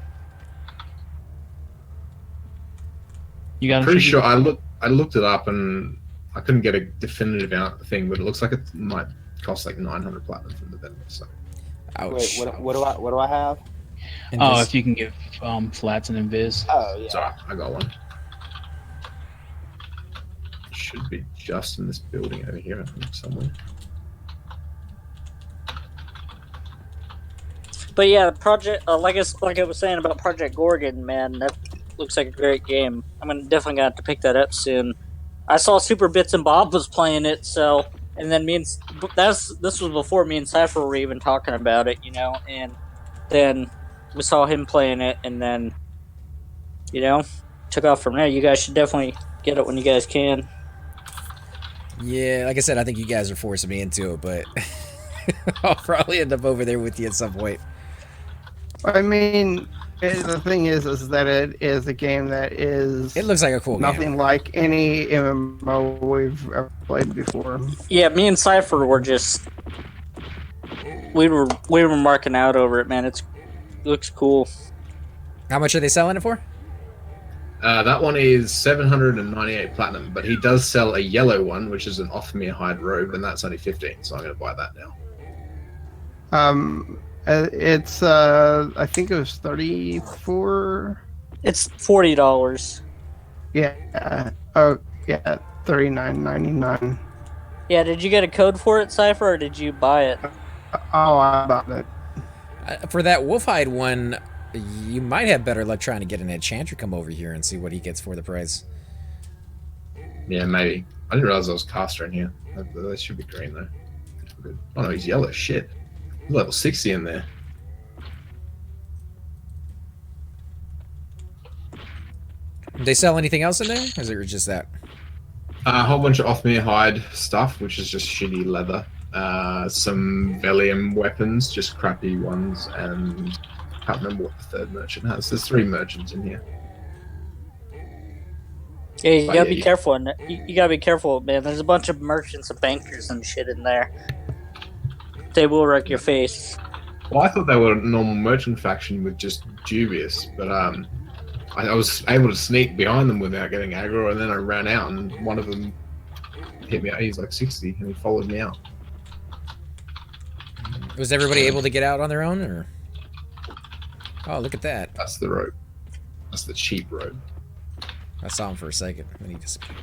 You got him? Pretty Shuki? sure I looked it up and I couldn't get a definitive thing, but it looks like it might cost like 900 platinum from the vendor. So Ouch. Wait, what do I have? And Oh, this- if you can give flats and invis. Oh, yeah. sorry, I got one. Should be just in this building over here, I think, somewhere. But yeah, project like I was saying about Project Gorgon, man, that looks like a great game. I'm definitely gonna have to pick that up soon. I saw Super Bits and Bob was playing it, so and then this was before me and Cypher were even talking about it, and then we saw him playing it, and then took off from there. You guys should definitely get it when you guys can. Yeah, like I said, I think you guys are forcing me into it, but I'll probably end up over there with you at some point. I mean, the thing is that it is a game that is. It looks like a cool nothing game. like any MMO we've ever played before. Yeah, me and Cypher were just we were marking out over it, man. It looks cool. How much are they selling it for? That one is 798 platinum, but he does sell a yellow one, which is an Othmere hide robe, and that's only 15. So I'm going to buy that now. It's I think it was 34. It's $40. Yeah. Oh yeah, 39.99. Yeah, did you get a code for it, Cypher, or did you buy it? Oh, I bought it. For that Wolfhide one, you might have better luck trying to get an enchanter come over here and see what he gets for the price. Yeah, maybe. I didn't realize I was caster in here. That should be green though. Good. Oh no, he's yellow. Shit. He's level 60 in there. Did they sell anything else in there? Or is it just that? A whole bunch of Othmere hide stuff, which is just shitty leather. Some Velium weapons, just crappy ones, and I can't remember what the third merchant has. There's 3 merchants in here. Yeah, you gotta be careful. You gotta be careful, man. There's a bunch of merchants and bankers and shit in there. They will wreck your face. Well, I thought they were a normal merchant faction with just dubious, but I was able to sneak behind them without getting aggro, and then I ran out, and one of them hit me out. He's like 60, and he followed me out. Was everybody able to get out on their own, or? Oh, look at that! That's the rope. That's the cheap rope. I saw him for a second, then he disappeared.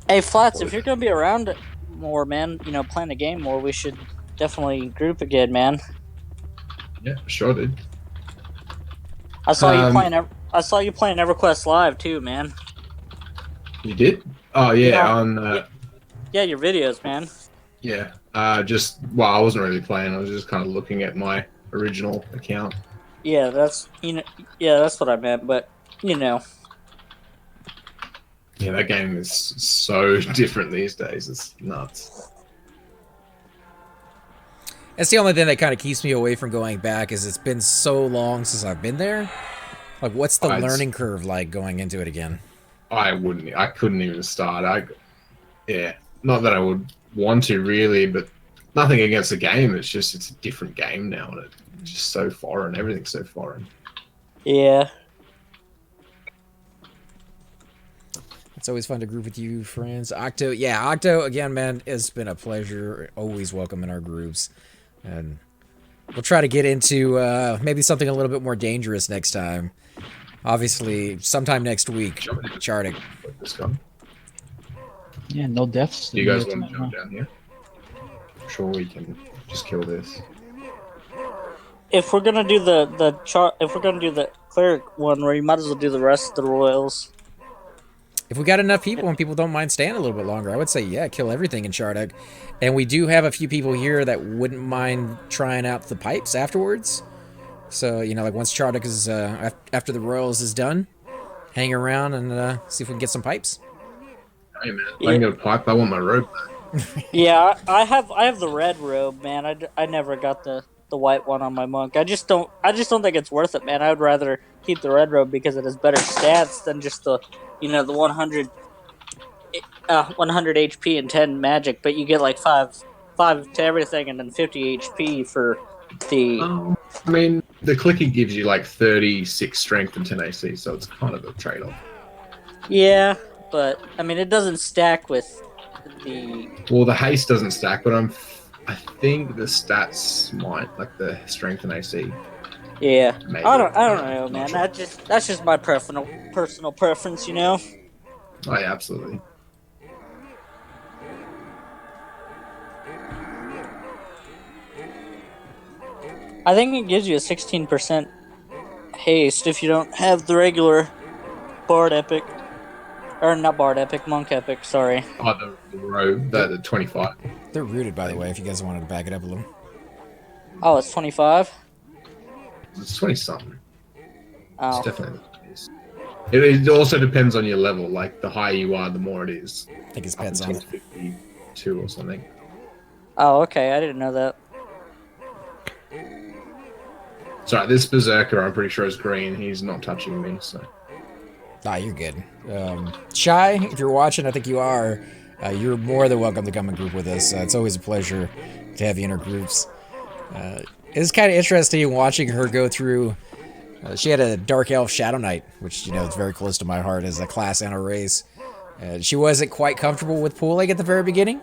Hey, Flats, if you're gonna be around more, man, playing the game more, we should definitely group again, man. Yeah, sure, dude. I saw you playing. I saw you playing Everquest live too, man. You did? Oh yeah, on. Yeah, your videos, man. Yeah, I wasn't really playing. I was just kind of looking at my original account. Yeah, that's that's what I meant. But Yeah, that game is so different these days. It's nuts. That's the only thing that kind of keeps me away from going back, is it's been so long since I've been there. Like, what's the learning curve like going into it again? I couldn't even start. Not that I would want to really, but nothing against the game. It's a different game now, and it's just so foreign. Everything's so foreign. Yeah. It's always fun to group with you, friends. Octo, Octo, again, man, it's been a pleasure. Always welcome in our groups. And we'll try to get into maybe something a little bit more dangerous next time. Obviously, sometime next week, Charting. Yeah, no deaths. Do you guys want to jump down here? I'm sure we can just kill this. If we're gonna do if we're gonna do the Cleric one, where you might as well do the rest of the Royals. If we got enough people and people don't mind staying a little bit longer, I would say, yeah, kill everything in Chardog. And we do have a few people here that wouldn't mind trying out the pipes afterwards. So, like once Chardog is, after the Royals is done, hang around and see if we can get some pipes. Hey, man, if I can get a pipe, I want my robe back. Yeah, I have the red robe, man. I never got the white one on my monk. I just don't think it's worth it, man. I would rather keep the red robe because it has better stats than just the 100 HP and 10 magic, but you get like 5 to everything and then 50 HP for the I mean, the clicky gives you like 36 strength and 10 AC, so it's kind of a trade-off. Yeah, but I mean it doesn't stack with the the haste doesn't stack, but I think the stats might, like the strength and AC. Yeah, maybe. I don't know, man. Sure. That's just my personal preference, Oh, yeah, absolutely. I think it gives you a 16% haste if you don't have the regular Bard Epic. Or not Bard Epic, Monk Epic, sorry. Oh, the rogue, the 25. They're rooted, by the way, if you guys wanted to back it up a little. Oh, it's 25? It's 20 something. Oh. It's definitely the case. It also depends on your level. Like, the higher you are, the more it is. I think it's Up pets until on. 52 or something. Oh, okay, I didn't know that. Sorry, this Berserker, I'm pretty sure, is green. He's not touching me, so. Ah, you're good. Shy, if you're watching, I think you are. You're more than welcome to come and group with us. It's always a pleasure to have you in our groups. It's kind of interesting watching her go through. She had a Dark Elf Shadow Knight, which, you know, is very close to my heart as a class and a race. She wasn't quite comfortable with pooling at the very beginning.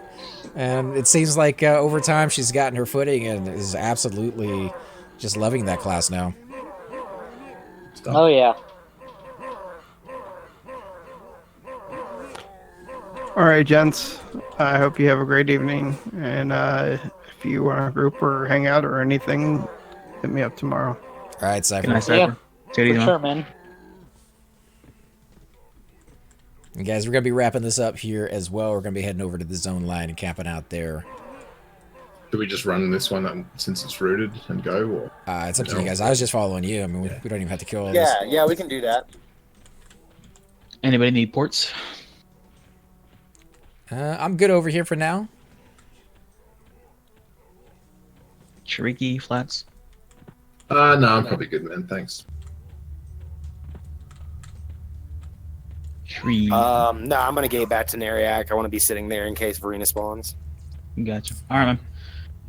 And it seems like over time she's gotten her footing and is absolutely just loving that class now. Oh, yeah. All right, gents. I hope you have a great evening. And if you want to group or hang out or anything, hit me up tomorrow. All right, Cypher. Good night, Cypher. Take it easy, For man. sure, man. And guys, we're going to be wrapping this up here as well. We're going to be heading over to the zone line and camping out there. Do we just run this one since it's rooted and go? Or It's up to you guys. I was just following you. I mean, we don't even have to kill all this. Yeah, we can do that. Anybody need ports? I'm good over here for now. Shariki, flats? no, I'm probably good, man. Thanks. Tree. No, I'm gonna get back to Nariak. I want to be sitting there in case Verena spawns. Gotcha. All right, man.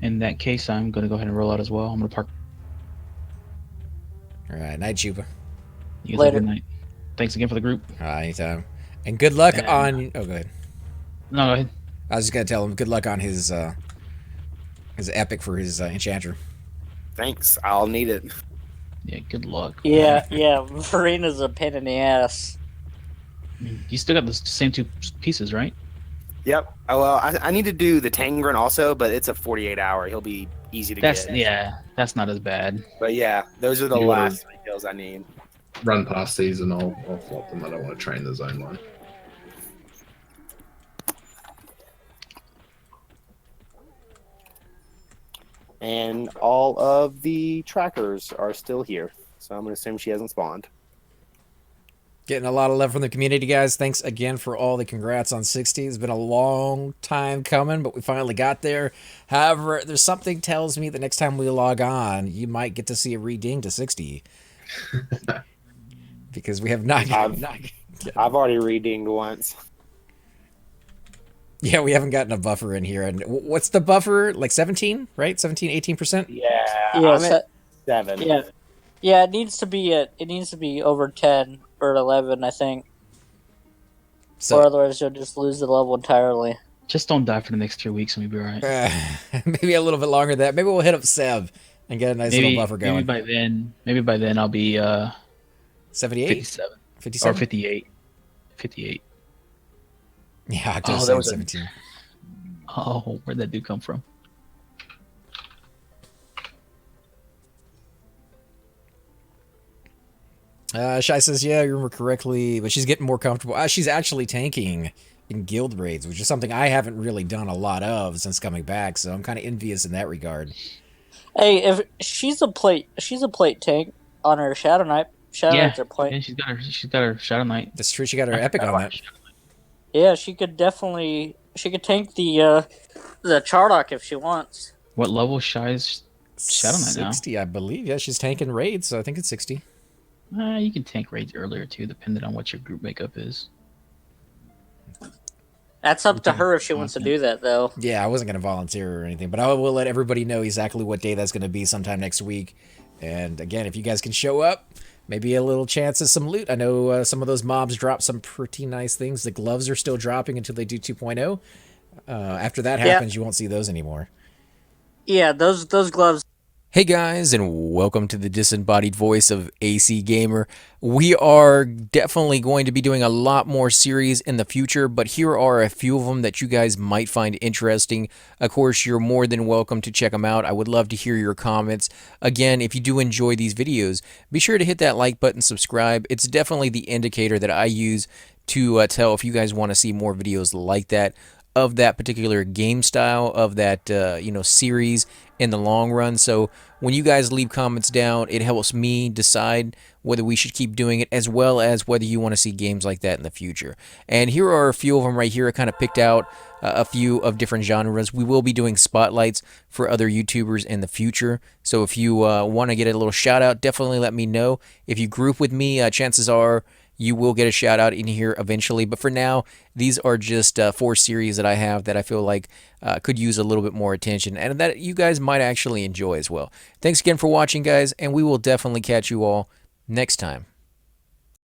In that case, I'm going to go ahead and roll out as well. I'm going to park. All right, night, Chupa. You guys have a Later. good night. Thanks again for the group. Anytime. And good luck And- on... Oh, go ahead. No, go ahead. I was just going to tell him good luck on his epic for his enchanter. Thanks. I'll need it. Yeah, good luck. Yeah, Verena's a pain in the ass. You still got the same two pieces, right? Yep. Well, I need to do the Tangren also, but it's a 48-hour. He'll be easy to get. Yeah, that's not as bad. But yeah, those are the You last 3 kills I need. Run past these and I'll flop them. I don't want to train the zone line. And all of the trackers are still here. So I'm going to assume she hasn't spawned. Getting a lot of love from the community, guys. Thanks again for all the congrats on 60. It's been a long time coming, but we finally got there. However, there's something tells me the next time we log on, you might get to see a reding to 60. Because we have not... I've already redeemed once. Yeah, we haven't gotten a buffer in here. And what's the buffer? Like 17, right? 17, 18%? Yeah, Yeah, I'm at 7. Yeah, it needs to be over 10 or 11, I think. So, Or otherwise you'll just lose the level entirely. Just don't die for the next 3 weeks and we'll be all right. maybe a little bit longer than that. Maybe we'll hit up Seb and get a nice little buffer going. Maybe by then I'll be 78? 57 57? or 58. 58. Yeah, I Oh, just that said was a- 17. Oh, where'd that dude come from? Shai says, yeah, you remember correctly, but she's getting more comfortable. She's actually tanking in guild raids, which is something I haven't really done a lot of since coming back, so I'm kind of envious in that regard. Hey, if she's a plate tank on her Shadow Knight. Shadow Yeah, Knights are plate. and she's got her Shadow Knight. That's true, she got her epic on that. Yeah, she could tank the Chardock if she wants. What level Shy's Shadow Knight now? 60, I believe. Yeah, she's tanking raids, so I think it's 60. You can tank raids earlier too, depending on what your group makeup is. That's up to her if she wants to do that, though. Yeah, I wasn't going to volunteer or anything, but I will let everybody know exactly what day that's going to be sometime next week. And again, if you guys can show up, maybe a little chance of some loot. I know some of those mobs drop some pretty nice things. The gloves are still dropping until they do 2.0. After that happens, you won't see those anymore. Yeah, those gloves Hey guys, and welcome to the disembodied voice of AC Gamer. We are definitely going to be doing a lot more series in the future, but here are a few of them that you guys might find interesting. Of course, you're more than welcome to check them out. I would love to hear your comments. Again, if you do enjoy these videos, be sure to hit that like button, subscribe. It's definitely the indicator that I use to tell if you guys want to see more videos like that, of that particular game style, of that series in the long run. So when you guys leave comments down, it helps me decide whether we should keep doing it, as well as whether you want to see games like that in the future. And here are a few of them right here. I kind of picked out a few of different genres. We will be doing spotlights for other YouTubers in the future. So if you want to get a little shout out, definitely let me know. If you group with me, chances are you will get a shout out in here eventually. But for now, these are just 4 series that I have that I feel like could use a little bit more attention and that you guys might actually enjoy as well. Thanks again for watching, guys, and we will definitely catch you all next time.